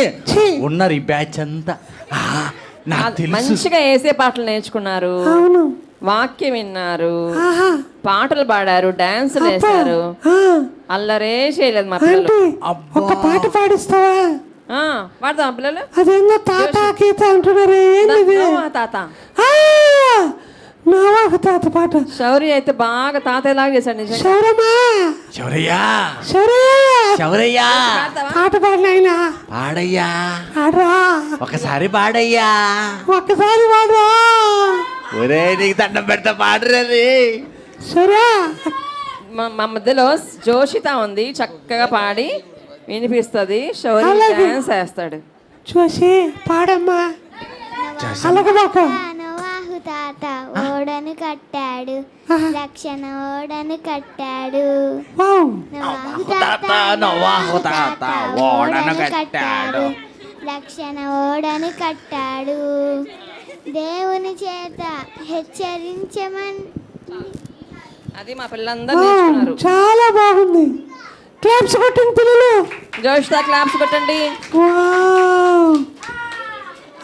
[SPEAKER 12] ఉన్నారు ఈ బ్యాచ్ అంతా. నాకు తెలుసు.
[SPEAKER 9] మంచిగా వేసే పాటలు నేర్చుకున్నారు, వాక్యం విన్నారు, పాటలు పాడారు, డాన్సులు వేశారు, అల్లరే చేయలేదు మా పిల్లలు.
[SPEAKER 11] ఒక పాట పాడిస్తావా?
[SPEAKER 9] పాడదాం పిల్లలు.
[SPEAKER 11] అదేందో తాత గీత అంటున్నారే,
[SPEAKER 9] తాత
[SPEAKER 11] నోవాహు తాత పాట.
[SPEAKER 9] శౌర్య అయితే బాగా తాతయ్యలాగా చేశాడు నిజంగా.
[SPEAKER 12] శౌరయ్యా
[SPEAKER 11] పాట పాడలైనా
[SPEAKER 12] పాడయ్యా,
[SPEAKER 11] పాడరా
[SPEAKER 12] ఒకసారి పాడయ్యా,
[SPEAKER 11] ఒక్కసారి పాడరా.
[SPEAKER 12] ఒరే నీకు దండం పెడతా పాడరా రే.
[SPEAKER 11] సరే
[SPEAKER 9] మా మధ్యలో జోషిత ఉంది, చక్కగా పాడి వినిపిస్తుంది. శౌర్య డాన్స్ వేస్తాడు.
[SPEAKER 11] చూసి పాడమ్మా. అలాగమాక
[SPEAKER 7] నోవాహు తాత ఓడను కట్టాడు, రక్షణ ఓడను కట్టాడు.
[SPEAKER 12] నోవాహు తాత ఓడను కట్టాడు,
[SPEAKER 7] రక్షణ ఓడను కట్టాడు. దేవుని చేత హెచ్చరించమని
[SPEAKER 9] అది మా పిల్లలందరూ నేర్చుకున్నారు.
[SPEAKER 11] చాలా బాగుంది. క్లాప్స్ కొట్టండి పిల్లలు.
[SPEAKER 9] జోషిత క్లాప్స్ కొట్టండి.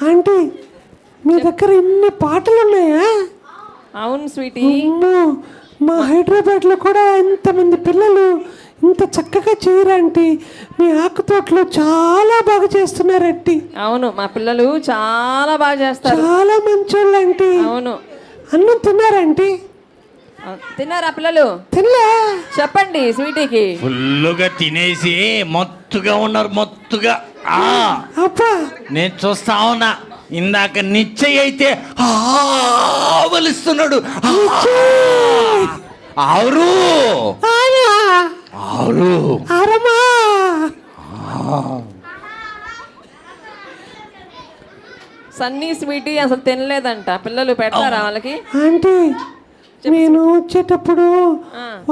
[SPEAKER 11] ఆంటీ మీ దగ్గర ఇన్ని పాటలు ఉన్నాయా?
[SPEAKER 9] అవును స్వీటీ.
[SPEAKER 11] మా హైదరాబాద్లో కూడా ఎంతమంది పిల్లలు ఇంత చక్కగా చేయరంటీ. మీ ఆకు తోటలో చాలా బాగా చేస్తున్నారంటీ.
[SPEAKER 9] అవును మా పిల్లలు చాలా బాగా చేస్తారు,
[SPEAKER 11] చాలా మంచోళ్ళు ఆంటీ.
[SPEAKER 9] అవును.
[SPEAKER 11] అన్నం తిన్నారంటీ?
[SPEAKER 9] తిన్నారా పిల్లలు?
[SPEAKER 11] తినలే
[SPEAKER 9] చెప్పండి స్వీటీకి.
[SPEAKER 12] ఫుల్లుగా తినేసి మత్తుగా ఉన్నారు, మత్తుగా.
[SPEAKER 11] నేను
[SPEAKER 12] చూస్తా ఉన్నా, ఇందాక నిశ్చయ్ అయితే ఆవలిస్తున్నాడు. ఆరు
[SPEAKER 9] సన్నీ స్వీటీ అసలు తినలేదంట. పిల్లలు పెడతారా వాళ్ళకి?
[SPEAKER 11] ఆంటీ నేను వచ్చేటప్పుడు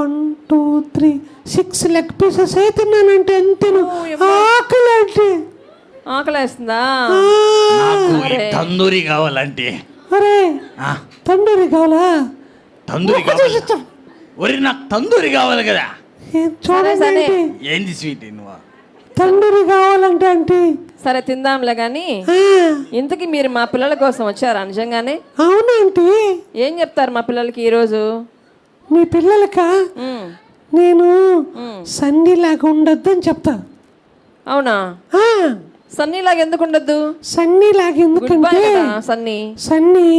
[SPEAKER 11] 1 2 3 6 లెగ్ పీసెస్ అయితే తిన్నానంటే అంతేను. ఆకలి అంటే
[SPEAKER 9] ఆకలేస్తుందా?
[SPEAKER 12] తందూరి కావాలంటే.
[SPEAKER 11] అరే తందూరి కావాలా?
[SPEAKER 12] తందూరి కావాలి. ఒరే నాకు తందూరి కావాలి కదా.
[SPEAKER 11] చూడండి
[SPEAKER 12] ఏంది స్వీట్ నువ్వు
[SPEAKER 11] తందూరి కావాలంటే అంటే.
[SPEAKER 9] సరే తిందాంలే కానీ, ఇంతకీ మీరు మా పిల్లల కోసం వచ్చారా నిజంగానే?
[SPEAKER 11] అవునంటీ.
[SPEAKER 9] ఏం చెప్తారు మా పిల్లలకి ఈరోజు?
[SPEAKER 11] మీ పిల్లలకా నేను సన్నీలాగా ఉండొద్దు అని చెప్తా.
[SPEAKER 9] అవునా? సన్నీలాగా ఎందుకు ఉండొద్దు?
[SPEAKER 11] సన్నీలాగా ఎందుకంటే సన్నీ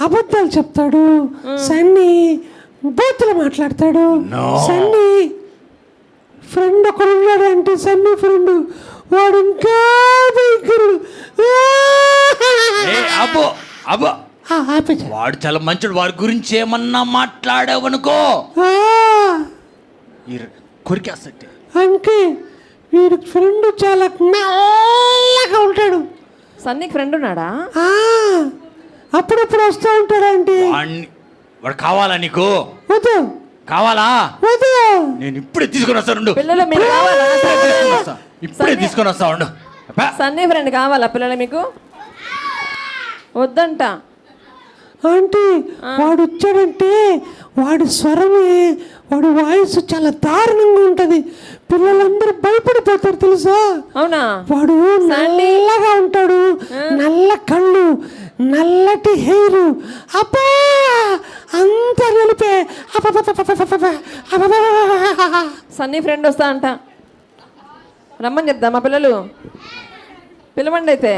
[SPEAKER 11] అబద్ధాలు చెప్తాడు, సన్నీ బూతులు మాట్లాడతాడు. సన్నీ ఫ్రెండ్ ఒకడు ఉన్నాడు అంటే, సన్నీ ఫ్రెండ్, వాడు ఇంకా
[SPEAKER 12] వాడు చాలా మంచోడు. వాడి గురించి ఏమన్నా మాట్లాడావనుకో కొరికేస్తా.
[SPEAKER 11] అంటే వీడి ఫ్రెండ్ చాలా నల్లగా ఉంటాడు.
[SPEAKER 9] సన్నీకి ఫ్రెండ్ ఉన్నాడా?
[SPEAKER 11] అప్పుడప్పుడు వస్తూ ఉంటాడు అంటే.
[SPEAKER 12] వాడు కావాలా నీకు?
[SPEAKER 11] వద్దు.
[SPEAKER 12] కావాలా?
[SPEAKER 11] వద్దు.
[SPEAKER 12] నేను ఇప్పుడే తీసుకొని వస్తాను.
[SPEAKER 9] పిల్లలు మీరు కావాలా?
[SPEAKER 12] ఇప్పుడే తీసుకొని వస్తా ఉండు.
[SPEAKER 9] సన్నీ ఫ్రెండ్ కావాలా పిల్లలు మీకు? వద్దంట.
[SPEAKER 11] ఆంటీ వాడు వచ్చాడంటే వాడి స్వరమే, వాడి వాయిస్ చాలా దారుణంగా ఉంటది. పిల్లలందరూ భయపడిపోతారు తెలుసా?
[SPEAKER 9] అవునా?
[SPEAKER 11] వాడు నల్లగా ఉంటాడు, నల్ల కళ్ళు, నల్లటి హెయిర్, అబ్బా అంతా నిలిపే.
[SPEAKER 9] సన్నీ ఫ్రెండ్ వస్తా అంట, రమ్మని చెప్దా మా పిల్లలు. పిలవండి అయితే.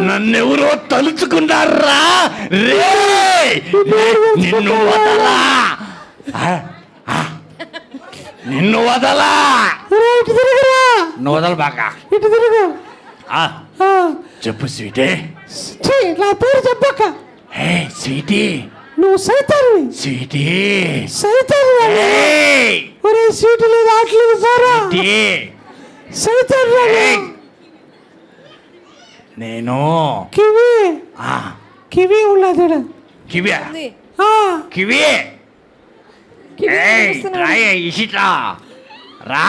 [SPEAKER 12] నన్నెవరో తలుచుకున్నారా రే? నిన్ను వదలా, నిన్ను వదలా. నువ్వు వదల బాగా. చెప్పు స్వీటీ.
[SPEAKER 11] నా పేరు చెప్పక.
[SPEAKER 12] హే స్వీటీ,
[SPEAKER 11] నువ్వు సైతాన్ని.
[SPEAKER 12] స్వీటీ
[SPEAKER 11] సైతాన్ని. ఒరే సీటు లేదు ఆటలేదు పోరా సైతాన్ రాడు.
[SPEAKER 12] నేను
[SPEAKER 11] కివి
[SPEAKER 12] ఆ,
[SPEAKER 11] కివి ఉన్నది
[SPEAKER 12] కివి
[SPEAKER 9] ఉంది.
[SPEAKER 12] కివి
[SPEAKER 9] కివి
[SPEAKER 12] ఏయ్,
[SPEAKER 9] చూస్తున్నాడు.
[SPEAKER 12] రాయే ఇషితా రా.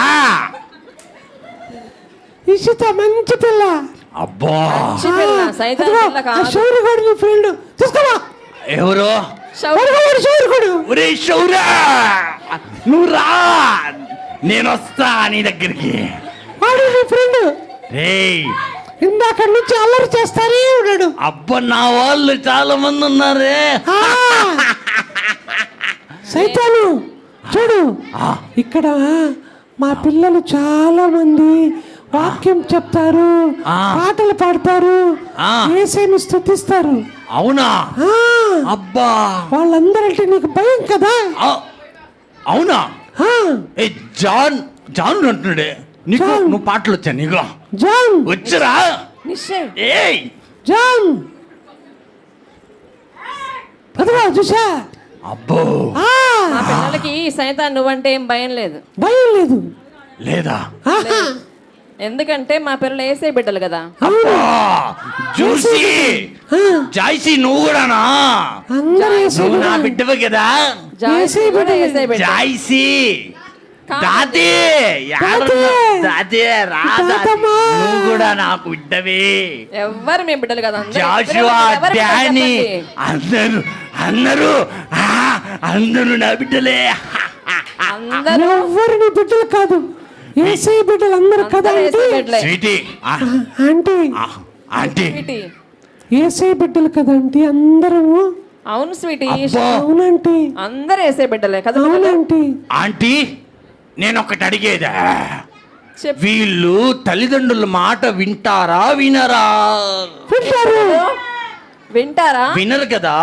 [SPEAKER 11] ఇషిత మంచి పిల్ల.
[SPEAKER 12] అబ్బా
[SPEAKER 9] మంచి పిల్ల, సైతాన్
[SPEAKER 11] అదిగో,
[SPEAKER 9] పిల్ల
[SPEAKER 11] ఆ
[SPEAKER 9] కాదు.
[SPEAKER 11] శౌర్యగాడు నీ ఫ్రెండ్ తీసుకోవా.
[SPEAKER 12] ఎవరు?
[SPEAKER 11] శౌర్యగాడు
[SPEAKER 12] ఒరే శౌర్య, నువ్వు రా, నేను వస్తా నీ దగ్గరికి.
[SPEAKER 11] వాడు నీ ఫ్రెండ్.
[SPEAKER 12] రేయ్
[SPEAKER 11] ఇందాక నుంచి అల్లరి చేస్తారే ఉన్నాడు.
[SPEAKER 12] అబ్బా నా వాళ్ళు చాలా మంది ఉన్నారే.
[SPEAKER 11] సైతాను చూడు, ఇక్కడ మా పిల్లలు చాలా మంది వాక్యం చెప్తారు, పాటలు పాడతారు, యేసుని స్తుతిస్తారు.
[SPEAKER 12] అవునా? అబ్బా
[SPEAKER 11] వాళ్ళందరంటే నీకు భయం కదా?
[SPEAKER 12] అవునా? ఏ జాన్ జాన్ అంటున్నాడే నీకు, నువ్వు పాటలు వచ్చా నీకు?
[SPEAKER 11] జాన్
[SPEAKER 12] వచ్చరా?
[SPEAKER 9] నిశ్చయ్.
[SPEAKER 12] ఏయ్
[SPEAKER 11] జాన్ అదిగో చూసా.
[SPEAKER 12] అబ్బో
[SPEAKER 9] మా పిల్లలకి సైతాన్ నువ్వంటే ఏం భయం లేదు.
[SPEAKER 11] భయం లేదు
[SPEAKER 12] లేదా?
[SPEAKER 9] ఎందుకంటే మా పిల్లలు వేసే బిడ్డలు కదా.
[SPEAKER 12] అబ్బా జూసి జాయిసి నువ్వు కూడానా? నువ్వు నా బిడ్డవే కదా?
[SPEAKER 9] జాయిసీ కూడా వేసే బిడ్డ.
[SPEAKER 12] జాయిసి దాదే దాదే రా, నువ్వు కూడా నాకు బిడ్డవే.
[SPEAKER 9] ఎవ్వరు మేము బిడ్డలు కదా.
[SPEAKER 12] జాషువా, డానీ అందరూ అందరూ అందరూ నా బిడ్డలే.
[SPEAKER 9] అందరూ
[SPEAKER 11] ఎవ్వరు నీ బిడ్డలు కాదు, యేసయ్య బిడ్డలు అందరూ కదా.
[SPEAKER 12] స్వీటీ
[SPEAKER 11] ఆంటీ
[SPEAKER 12] ఆంటీ
[SPEAKER 11] యేసయ్య బిడ్డలు కదా ఆంటీ అందరూ.
[SPEAKER 9] అవును స్వీటీ,
[SPEAKER 11] అవునంటీ
[SPEAKER 9] అందరూ వేసే బిడ్డలే కదా.
[SPEAKER 11] అవునంటీ.
[SPEAKER 12] ఆంటీ నేను ఒకటి అడిగేదా, వీళ్ళు తల్లిదండ్రుల మాట వింటారా వినరా?
[SPEAKER 9] వింటారా?
[SPEAKER 12] వినరు కదా.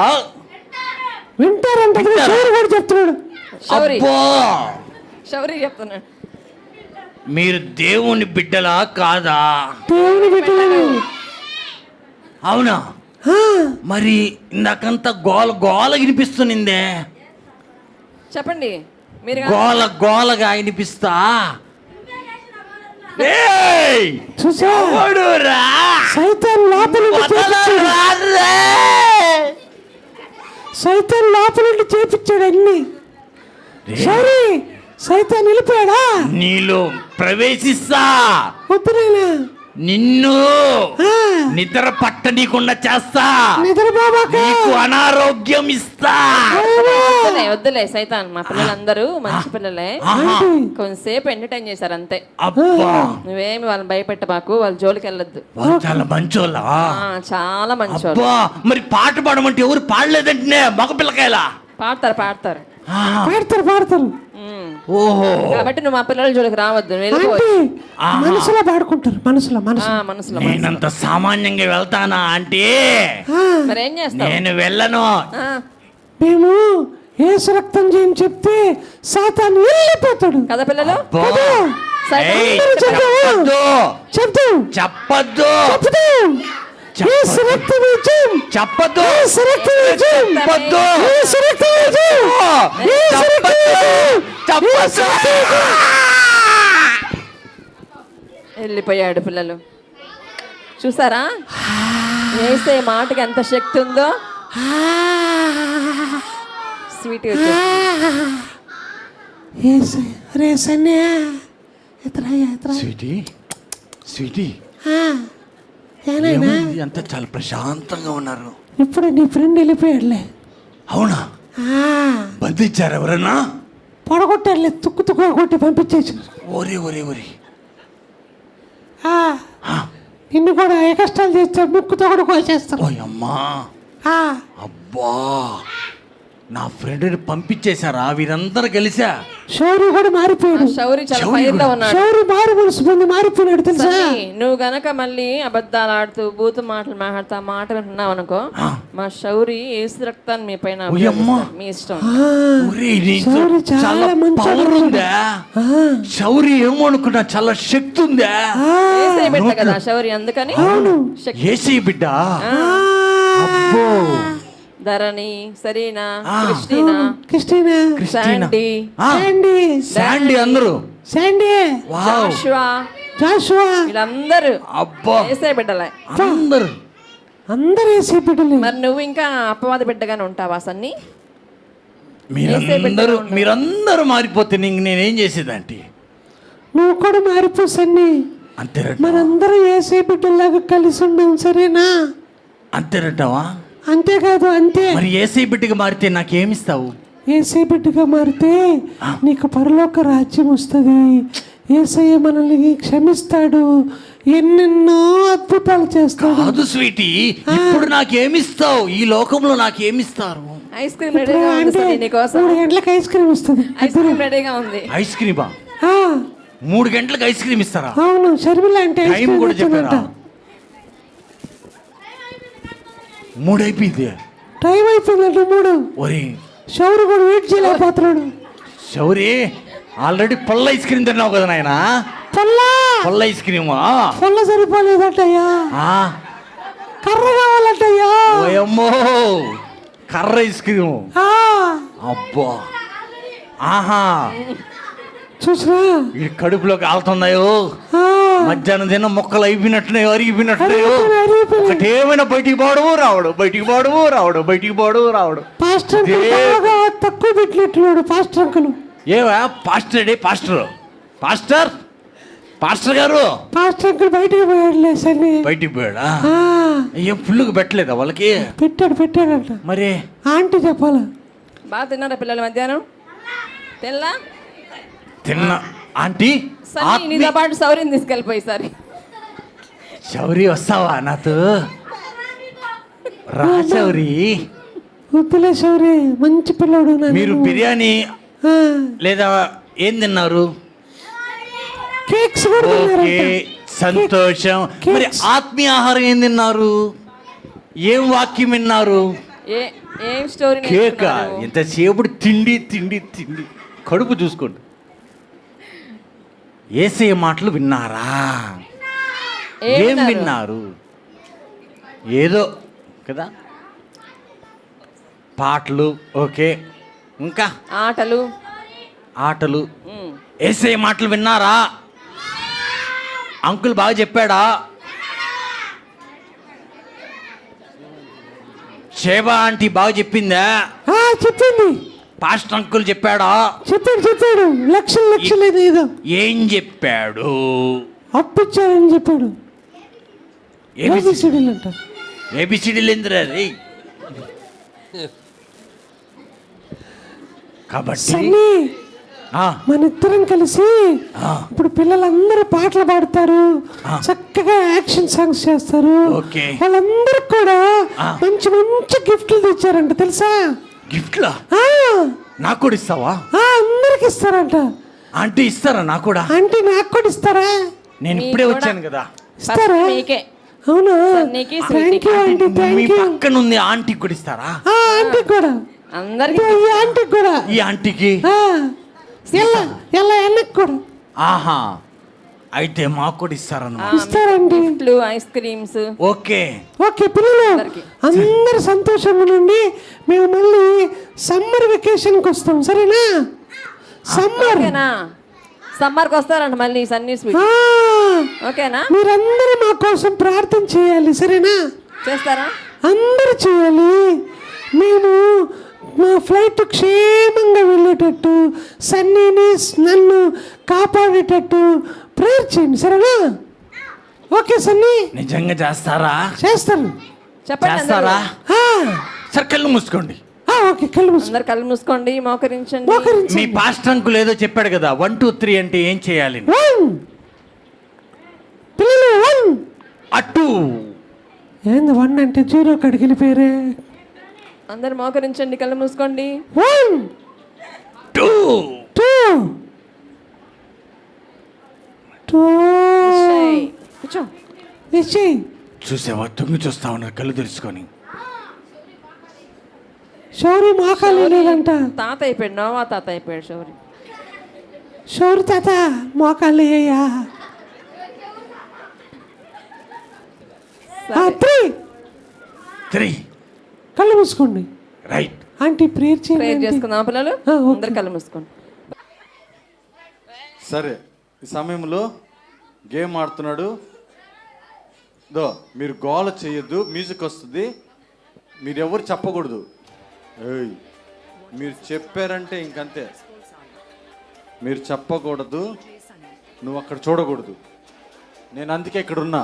[SPEAKER 11] వింటారంట చెప్తున్నాడు.
[SPEAKER 12] అబ్బో
[SPEAKER 9] శౌరి చెప్తున్నాడు.
[SPEAKER 12] మీరు దేవుని బిడ్డలా కాదా?
[SPEAKER 11] దేవుని బిడ్డలు.
[SPEAKER 12] అవునా? మరి ఇందాకంతా గోల గోల వినిపిస్తుందే.
[SPEAKER 9] చెప్పండి మీరు.
[SPEAKER 12] గోల గోలగా వినిపిస్తా.
[SPEAKER 11] సైతాన్ లోపల చేపించాడు అన్ని. సరే సైతాన్ వెళ్ళిపోయాడా?
[SPEAKER 12] నీలో ప్రవేశిస్తా,
[SPEAKER 11] వద్దునైనా
[SPEAKER 12] నిన్ను నిద్ర పట్టనీకుండా చేస్తా, నీకు అనారోగ్యం ఇస్తా.
[SPEAKER 9] వద్దులే సైతాన్, మా పిల్లలందరూ మంచి పిల్లలే. కొంతసేపు ఎంటర్టైన్ చేశారు అంతే. నువ్వేమి వాళ్ళని భయపెట్టబాకు, వాళ్ళ జోలికి వెళ్ళొద్దు.
[SPEAKER 12] చాలా మంచోళ్ళ,
[SPEAKER 9] చాలా మంచోళ్ళు.
[SPEAKER 12] మరి పాట పాడమంటే ఎవరు పాడలేదంటే మగ పిల్లకాయలా?
[SPEAKER 9] పాడతారు పాడతారు
[SPEAKER 11] పాడతారు పాడతారు.
[SPEAKER 12] ఓహో,
[SPEAKER 9] కాబట్టి నువ్వు మా పిల్లల జోలికి రావద్దు.
[SPEAKER 11] మనసులో పాడుకుంటారు, మనసులో
[SPEAKER 9] మనసులో.
[SPEAKER 12] నేనంత సామాన్యంగా వెళ్తానా అంటే?
[SPEAKER 9] మరి ఏం చేస్తావు?
[SPEAKER 12] నేను వెళ్ళను.
[SPEAKER 11] మేము యేసు రక్తం చేయని చెప్తే సాతాను వెళ్ళిపోతాడు
[SPEAKER 9] కదా పిల్లలు.
[SPEAKER 11] చెప్పదు
[SPEAKER 12] చెప్పద్దు చెప్పద్దు
[SPEAKER 9] వెళ్ళిపోయాడు. పిల్లలు చూసారా వేసే మాటకి ఎంత శక్తి ఉందో. స్వీట్
[SPEAKER 12] స్వీటీ అంత చాలా ప్రశాంతంగా ఉన్నారు.
[SPEAKER 11] ఇప్పుడు నీ ఫ్రెండ్ వెళ్ళిపోయాడులే.
[SPEAKER 12] అవునా? బంధించారు ఎవరన్నా?
[SPEAKER 11] పొడగొట్టారులే, తుక్కు తుక్కు కొట్టి పంపించేసారు.
[SPEAKER 12] ఓరి ఓరి ఓరి,
[SPEAKER 11] నిన్ను కూడా ఏ కష్టాలు చేస్తారు, ముక్కుతో కూడా కోసేస్తారు.
[SPEAKER 12] అమ్మా అబ్బా, నా ఫ్రెండ్ని పంపించేశారా వీరందరూ కలిసా?
[SPEAKER 11] శౌర్య కూడా మారిపోయాడు.
[SPEAKER 9] శౌరి చాలా ఫైర్లో ఉన్నాడు.
[SPEAKER 11] శౌర్య మారు మనసు పొంది మారిపోయాడు తెలుసా?
[SPEAKER 9] నువ్వు గనక మళ్ళీ అబద్ధాలు ఆడుతూ బూతు మాటలు మాట్లాడుతూ ఆ మాట వింటున్నావు అనుకో, మా శౌరి ఏసు రక్తాన్ని మీ పైన మీ ఇష్టం.
[SPEAKER 12] చాలా పవర్ ఉందా? శౌరి ఏమో అనుకున్నా, చాలా శక్తి ఉందా?
[SPEAKER 9] ఏసై బిడ్డ కదా శౌరి, అందుకని
[SPEAKER 12] ఏసీ బిడ్డ. అబ్బో
[SPEAKER 9] ధరణి, సరీనా,
[SPEAKER 12] ఆ.
[SPEAKER 9] Christina,
[SPEAKER 11] Christina,
[SPEAKER 9] Sandy,
[SPEAKER 11] Sandy,
[SPEAKER 12] Sandy అందరూ.
[SPEAKER 11] Sandy,
[SPEAKER 12] wow.
[SPEAKER 9] జాషువా,
[SPEAKER 11] జాషువా,
[SPEAKER 9] వీళ్ళందరూ
[SPEAKER 12] అబ్బా
[SPEAKER 9] వేసే బిడ్డలే.
[SPEAKER 12] అందరూ
[SPEAKER 11] అందరూ వేసే బిడ్డలే.
[SPEAKER 9] మరి నువ్వు ఇంకా అపవాద బిడ్డగానే ఉంటావా సన్ని?
[SPEAKER 12] మీరందరూ మారిపోతే నేనేం చేసేదంటే?
[SPEAKER 11] నువ్వు కూడా మారిపో సన్ని.
[SPEAKER 12] అంతేరట.
[SPEAKER 11] మనందరం వేసే బిడ్డలాగా కలిసి ఉండం, సరేనా?
[SPEAKER 12] అంతేరటవా?
[SPEAKER 11] అంతేకాదు, అంతే.
[SPEAKER 12] మరి ఏసై బిడ్డగా మారితే నాకేమిస్తావు?
[SPEAKER 11] ఏసై బిడ్డగా మారితే నీకు పరలోక రాజ్యం వస్తుంది. ఏసయ్య మనల్ని క్షమిస్తాడు, ఎన్నెన్నో అద్భుతాలు చేస్తాడు.
[SPEAKER 12] కాదు స్వీటీ, ఇప్పుడు నాకేమిస్తావు? ఈ లోకంలో నాకేమిస్తారు?
[SPEAKER 9] ఐస్ క్రీమ్ రెడీగా ఉంది సన్నీ నీకోసం.
[SPEAKER 11] 3 గంటలకు ఐస్ క్రీమ్ వస్తుంది.
[SPEAKER 9] ఐస్ క్రీమ్ రెడీగా ఉంది.
[SPEAKER 12] ఐస్ క్రీమా? 3 గంటలకు ఐస్ క్రీమ్ ఇస్తారా?
[SPEAKER 11] అవును, షర్మిల అంటే
[SPEAKER 12] టైం కూడా చెప్పారా? 3 అయిపోయింది.
[SPEAKER 11] టైం అయిపోయిందంట 3.
[SPEAKER 12] ఒరే
[SPEAKER 11] షౌరు కూడా వెయిట్ చేయలేకపోతున్నాడు.
[SPEAKER 12] శౌరి, ఆల్రెడీ పొల్ల ఐస్ క్రీమ్ తిన్నావు కదా నాయన. పొల్ల ఐస్ క్రీమా?
[SPEAKER 11] పొల్ల సరిపోలేదటయ్యా, కర్ర కావాలటయ్యా.
[SPEAKER 12] ఓయమ్మో, కర్ర ఐస్ క్రీము. అబ్బా, ఆహా,
[SPEAKER 11] చూసినా
[SPEAKER 12] ఈ కడుపులో కాలుతున్నాయో. మధ్యాహ్నం తిన్న మొక్కలు అయిపోయినట్టున్నాయో, అరిగిపోయినట్టున్నాయో. ఒకటేమైనా బయటికి పోవడము రావడు, బయటికి పోవడము రావడు, బయటికి పోవడము రావడు.
[SPEAKER 11] పాస్టర్ తక్కువ పెట్టినట్టున్నాడు పాస్టర్ అంకులు.
[SPEAKER 12] ఏవా పాస్టర్? పాస్టర్ పాస్టర్ పాస్టర్ గారు,
[SPEAKER 11] పాస్టర్ అంకుల్ బయటికి పోయాడులే సన్ని.
[SPEAKER 12] బయటికి పోయాడా? ఏం ఫుల్గా పెట్టలేదా వాళ్ళకి?
[SPEAKER 11] పెట్టాడంట.
[SPEAKER 12] మరి
[SPEAKER 11] ఆంటీ చెప్పాలా?
[SPEAKER 9] బాగా తిన్నారా పిల్లలు మధ్యాహ్నం?
[SPEAKER 12] తిన్నా ఆంటీ.
[SPEAKER 9] సన్నీ నీతో పాటు సౌరిని తీసుకెళ్ళిపోయి సరే.
[SPEAKER 12] శౌరి వస్తావా నాతో? రా శౌరి.
[SPEAKER 11] వద్దులే శౌరి, మంచి పిల్లడు.
[SPEAKER 12] మీరు బిర్యానీ లేదా ఏం తిన్నారు?
[SPEAKER 11] కేక్స్.
[SPEAKER 12] ఓకే, సంతోషం. మరి ఆత్మీయ ఆహారం ఏం తిన్నారు? ఏం వాక్యం విన్నారు?
[SPEAKER 9] ఏం స్టోరీ?
[SPEAKER 12] కేక. ఎంతసేపు తిండి తిండి తిండి, కడుపు చూసుకోండి. యేసయ్య మాటలు విన్నారా? ఏం విన్నారు? ఏదో కదా, పాటలు. ఓకే, ఇంకా ఆటలు. యేసయ్య మాటలు విన్నారా? అంకుల్ బాగా చెప్పాడా? శేబా ఆంటీ బాగా చెప్పిందా?
[SPEAKER 11] చెప్పింది.
[SPEAKER 12] పాస్టర్ అంకుల్ చెప్పాడా?
[SPEAKER 11] చెప్పాడు. లక్షలు ఏదో.
[SPEAKER 12] ఏం చెప్పాడు?
[SPEAKER 11] అప్పిచ్చారని చెప్పాడు.
[SPEAKER 12] ఏబిసిడీలంట. ఏబిసిడీలు ఎందురా? కాబట్టి
[SPEAKER 11] మన ఇద్దరం కలిసి ఇప్పుడు పిల్లలందరూ పాటలు పాడతారు, చక్కగా యాక్షన్ సాంగ్స్ చేస్తారు. వాళ్ళందరికి కూడా మంచి మంచి గిఫ్ట్లు తెచ్చారంట, తెలుసా?
[SPEAKER 12] గిఫ్ట్లా? నాకు కూడా ఇస్తావా?
[SPEAKER 11] అందరికి ఇస్తారంట.
[SPEAKER 12] ఆంటీ ఇస్తారా? నాకు కూడా.
[SPEAKER 11] ఆంటీ నాకు కూడా ఇస్తారా?
[SPEAKER 12] నేను ఇప్పుడే వచ్చాను కదా.
[SPEAKER 11] ఇస్తారా? అవునా? Thank you aunty.
[SPEAKER 12] మీ పక్కన ఉంది ఆంటీకి కూడా ఇస్తారా?
[SPEAKER 11] ఆంటీకి కూడా.
[SPEAKER 9] అందరికి.
[SPEAKER 11] ఈ ఆంటీకి కూడా.
[SPEAKER 12] ఈ ఆంటీకి
[SPEAKER 11] ఎన్నకి కూడా.
[SPEAKER 12] ఆహా, అయితే మాకు కూడా ఇస్తారన్నమాట.
[SPEAKER 11] ఇస్తారండి.
[SPEAKER 9] Ice creams.
[SPEAKER 12] ఓకే
[SPEAKER 11] పిల్లలు అందరు సంతోషంగా నుండి మేము మళ్ళీ సమ్మర్ వెకేషన్కి వస్తాం, సరేనా?
[SPEAKER 9] సమ్మర్కి వస్తారంట మళ్ళీ సన్నీ స్వీట్. ఓకేనా?
[SPEAKER 11] మీరందరూ మా కోసం ప్రార్థన చేయాలి, సరేనా?
[SPEAKER 9] చేస్తారా?
[SPEAKER 11] అందరూ చేయాలి. మేము మా ఫ్లైట్ క్షేమంగా వెళ్ళేటట్టు, సన్నీని నన్ను కాపాడేటట్టు ప్రేయర్ చేయండి, సరేనా? ఓకే సన్నీ?
[SPEAKER 12] నిజంగా చేస్తారా?
[SPEAKER 11] చేస్తాను.
[SPEAKER 12] చేస్తారా? సరే, కళ్ళు మూసుకోండి.
[SPEAKER 11] ఓకే, కళ్ళు మూసుకోండి.
[SPEAKER 9] అందరు కళ్ళు మూసుకోండి, మోకరించండి.
[SPEAKER 12] మీ పాస్టర్ అంకుల్ ఏదో చెప్పాడు కదా, 1 2 3 అంటే ఏం చేయాలి?
[SPEAKER 11] పిల్లలు 1
[SPEAKER 12] అటు.
[SPEAKER 11] ఏంది 1 అంటే 0 కాడికి వెళ్ళిపోయారే.
[SPEAKER 9] అందరు మోకరించండి, కళ్ళు మూసుకోండి.
[SPEAKER 11] 1 2
[SPEAKER 12] చూసావా, తొంగి చూస్తా ఉన్నారు కళ్ళు తెరుచుకొని.
[SPEAKER 11] శౌరి మోకాలు లేదంట.
[SPEAKER 9] తాత అయిపోయాడు, నోవా తాత అయిపోయాడు శౌరి.
[SPEAKER 11] శౌరి తాత మోకాలు అయ్యా. 3
[SPEAKER 12] 3
[SPEAKER 11] కళ్ళు మూసుకోండి.
[SPEAKER 12] రైట్.
[SPEAKER 11] ఆంటీ ప్రేయర్
[SPEAKER 9] ప్రేయర్
[SPEAKER 11] చేయండి.
[SPEAKER 9] చేసుకుందాం పిల్లలు.
[SPEAKER 11] ఓకే.
[SPEAKER 9] అందరు కళ్ళు మూసుకోండి.
[SPEAKER 5] సరే, ఈ సమయంలో గేమ్ ఆడుతున్నాడు. మీరు గోల చేయొద్దు, మ్యూజిక్ వస్తుంది, మీరు ఎవరు చెప్పకూడదు. ఏయ్, మీరు చెప్పారంటే ఇంకంతే, మీరు చెప్పకూడదు, నువ్వు అక్కడ చూడకూడదు. నేను అందుకే ఇక్కడ ఉన్నా,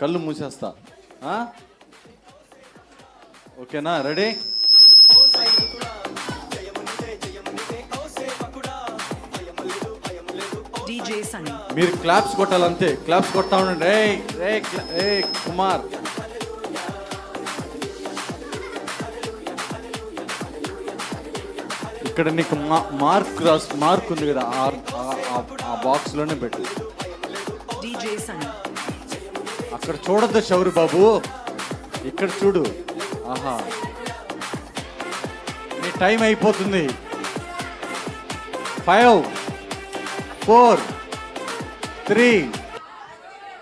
[SPEAKER 5] కళ్ళు మూసేస్తా. ఓకేనా? రెడీ? మీరు క్లాప్స్ కొట్టాలంతే, క్లాప్స్ కొడతా ఉండండి. రే కుమార్, ఇక్కడ నీకు మార్క్ ఉంది కదా, ఆ బాక్స్ లోనే పెట్టు. అక్కడ చూడొద్దు శౌరి బాబు, ఇక్కడ చూడు. ఆహా, నీ టైం అయిపోతుంది. 5 4 3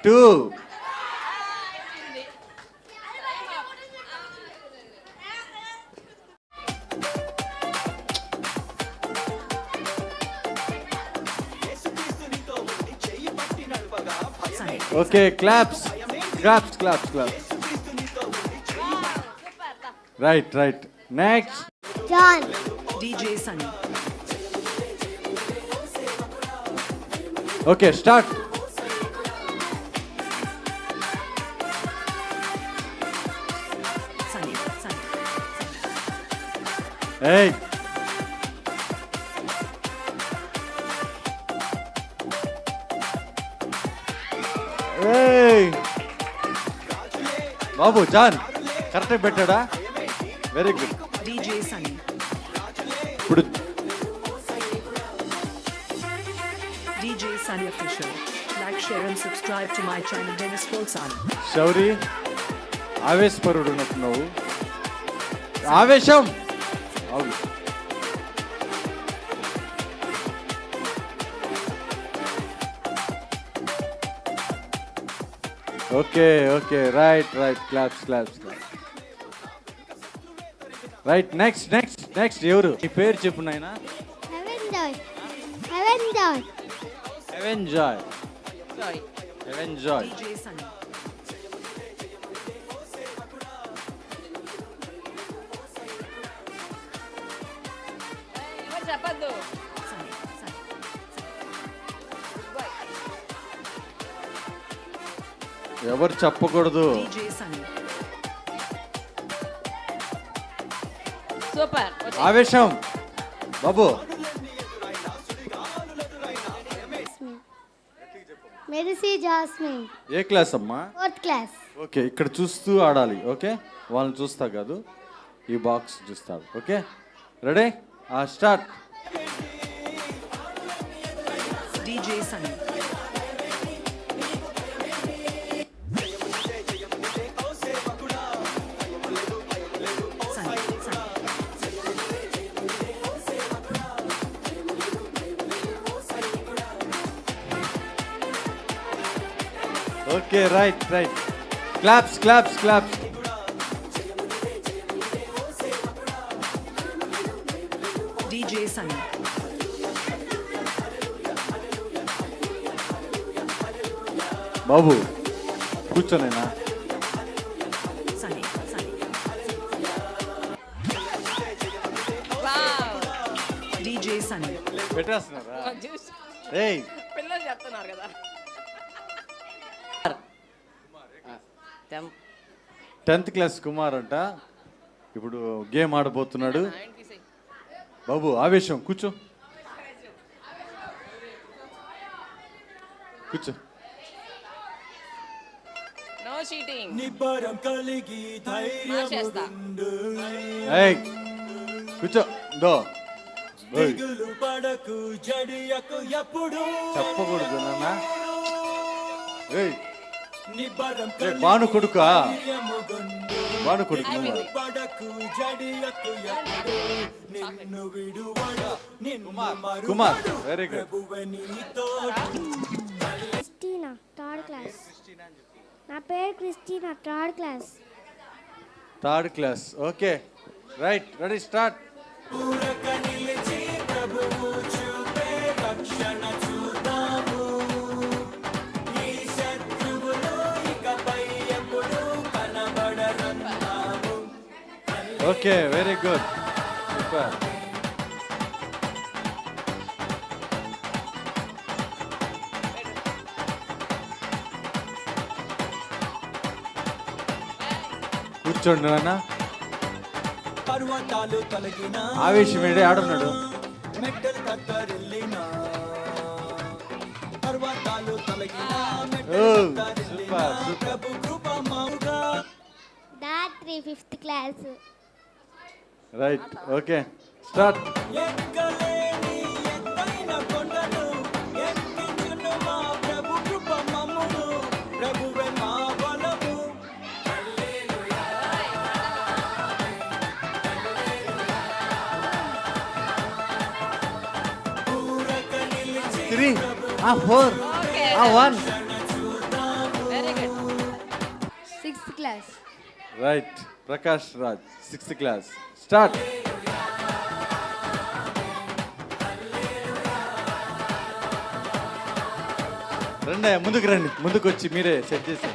[SPEAKER 5] 2 okay. Claps. Right. Next
[SPEAKER 7] John.
[SPEAKER 5] Okay, start. ఏయ్, బాబు జాన్ కరెక్ట్ పెట్టాడా? Very good. ఇప్పుడు శౌరి ఆవేశపరుడు ఉన్నట్టున్నావు. ఆవేశం. Okay. Right. Claps. Right. Next ఎవరు? నీ పేరు చెప్పు నాయనా. Heaven Joy.
[SPEAKER 9] చెప్పద్దు.
[SPEAKER 5] ఎవరు చెప్పకూడదు.
[SPEAKER 9] సూపర్.
[SPEAKER 5] ఆవేశం బాబు.
[SPEAKER 7] Mercy Jasmine.
[SPEAKER 5] ఏ క్లాస్ అమ్మా?
[SPEAKER 7] 4th class.
[SPEAKER 5] ఓకే, ఇక్కడ చూస్తూ ఆడాలి. ఓకే, వాళ్ళని చూస్తా కాదు, ఈ బాక్స్ చూస్తాడు. Okay, ready? Start. Okay, right. Claps. బాబు కూర్చోనేనా? పెట్టేస్తున్నారా?
[SPEAKER 9] పిల్లలు చెప్తున్నారు కదా.
[SPEAKER 5] 10th క్లాస్ కుమార్ అంట. ఇప్పుడు గేమ్ ఆడబోతున్నాడు. బాబు ఆవేశం. కూర్చో.
[SPEAKER 9] No cheating.
[SPEAKER 5] కూర్చో. చెప్పకూడదు నాన్న. భాను కొడుకా? భాను కొడుకు. Kumar. Very good.
[SPEAKER 7] Christina 3rd class. నా పేరు Christina 3rd class.
[SPEAKER 5] Third class. Okay, right, ready, start. Okay, very good, super. కూర్చోండి నాన్న. ఆవేశం ఏంటి, ఆడున్నాడు. Super super.
[SPEAKER 7] Dhatri 5th class.
[SPEAKER 5] Right, okay, start.
[SPEAKER 12] Three, 4, 1.
[SPEAKER 9] Very good.
[SPEAKER 4] 6th class.
[SPEAKER 5] Right, Prakash Raj, 6th class, start. రండి, ముందుకు రండి, ముందుకు వచ్చి మీరే సెట్ చేసి.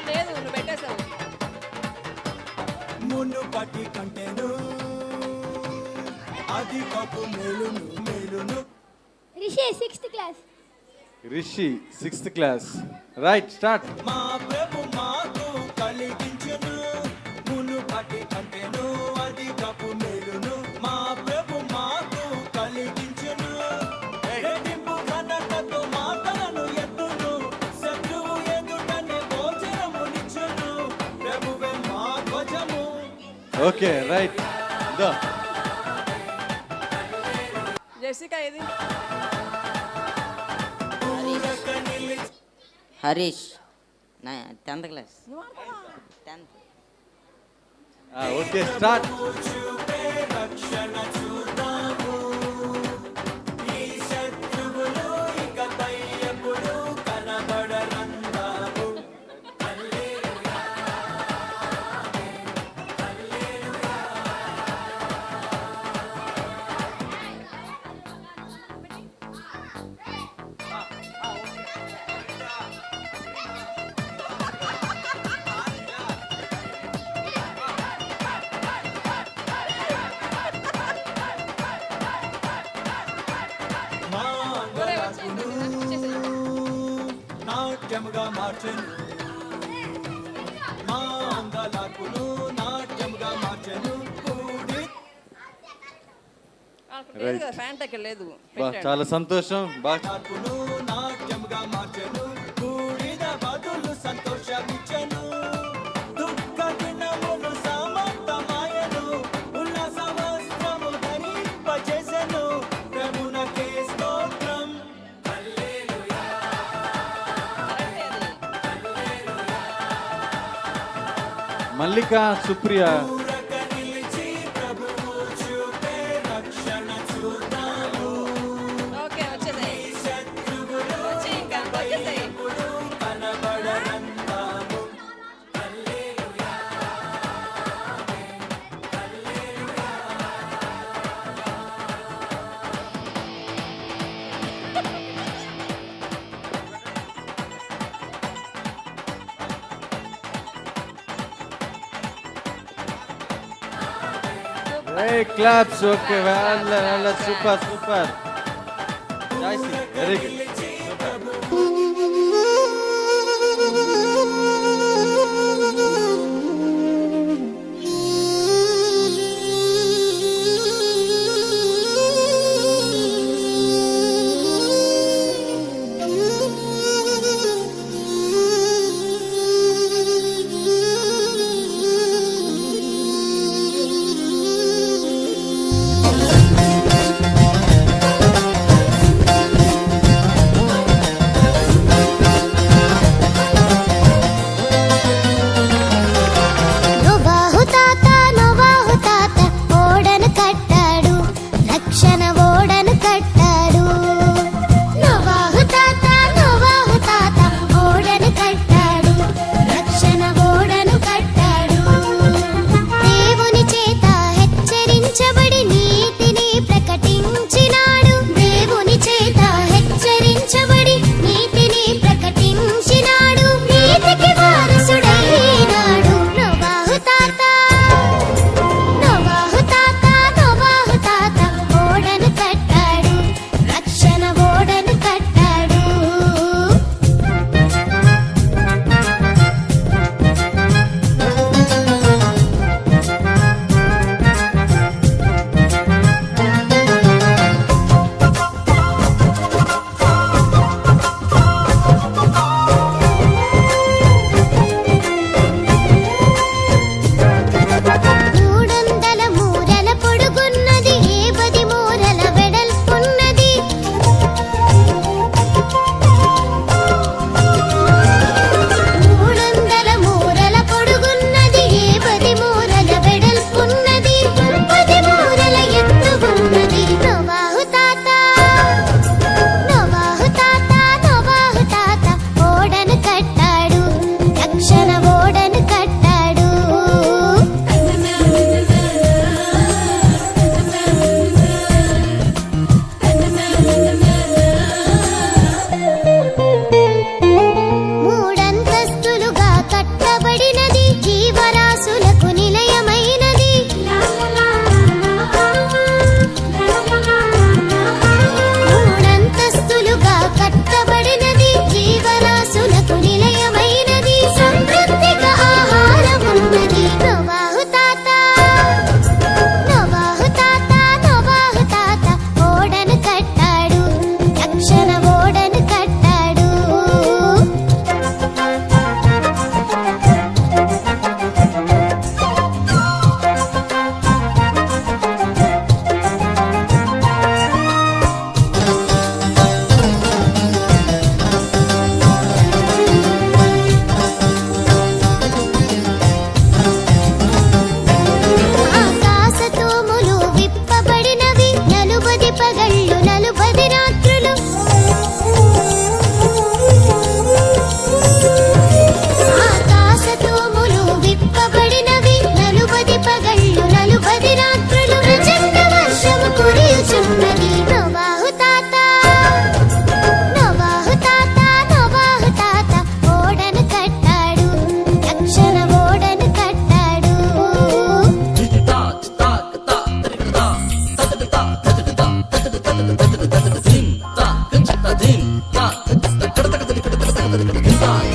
[SPEAKER 9] లేదు, నువ్వు పెట్టేసావు.
[SPEAKER 7] Rishi 6th class.
[SPEAKER 5] Rishi 6th class, right, start. Okay, right, దో.
[SPEAKER 9] జెసికా ఇది.
[SPEAKER 6] Harish 10th class.
[SPEAKER 5] Okay, start.
[SPEAKER 13] నాట్యముగా మార్చెను, మా అందాలకును నాట్యముగా మార్చెను.
[SPEAKER 9] ప్యాంట్ అక్కడ లేదు.
[SPEAKER 5] చాలా సంతోషం, బాగా.
[SPEAKER 13] నాట్యముగా మార్చెను, కూడిద బదులు సంతోషమిచ్చెను. దుఃఖ దినములు సమస్తమాయెను, ఉల్లాస వస్త్రము ధరింపజేసెను. ప్రభునకే స్తోత్రం.
[SPEAKER 5] మల్లిక, Supriya. Hey, claps, okay, well, super, super. Nice, very good.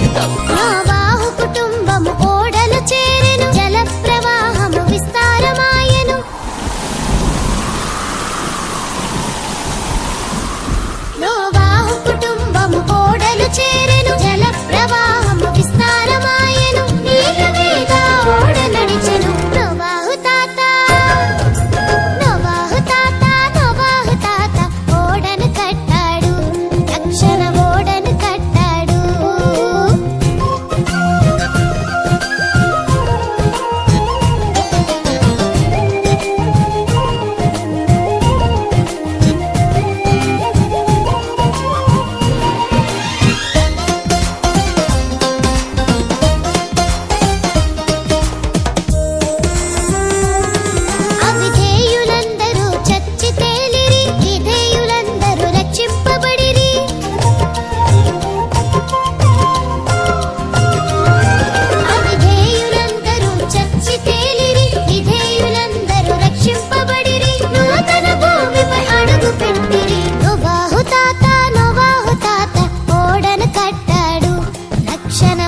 [SPEAKER 7] నోవాహు కుటుంబము ఓడలు చేరెను జల ప్రవాహము విస్తారమాయెను నోవాహు కుటుంబము ఓడలు చేరెను జల ప్రవాహము విస్తారమాయెను నీళ్ళ మీద ఓడ నడిచెను నోవాహు తాత ఓడను కట్టాడు రక్షణ ఓడను కట్టాడు అవిధేయులందరూ చచ్చి తేలిరి విధేయులందరూ రక్షింపబడిరి అవిధేయులందరూ చచ్చి తేలిరి విధేయులందరూ రక్షింపబడిరి నూతన భూమిపై అడుగు పెట్టిరి నోవాహు తాత ఓడను కట్టాడు రక్షణ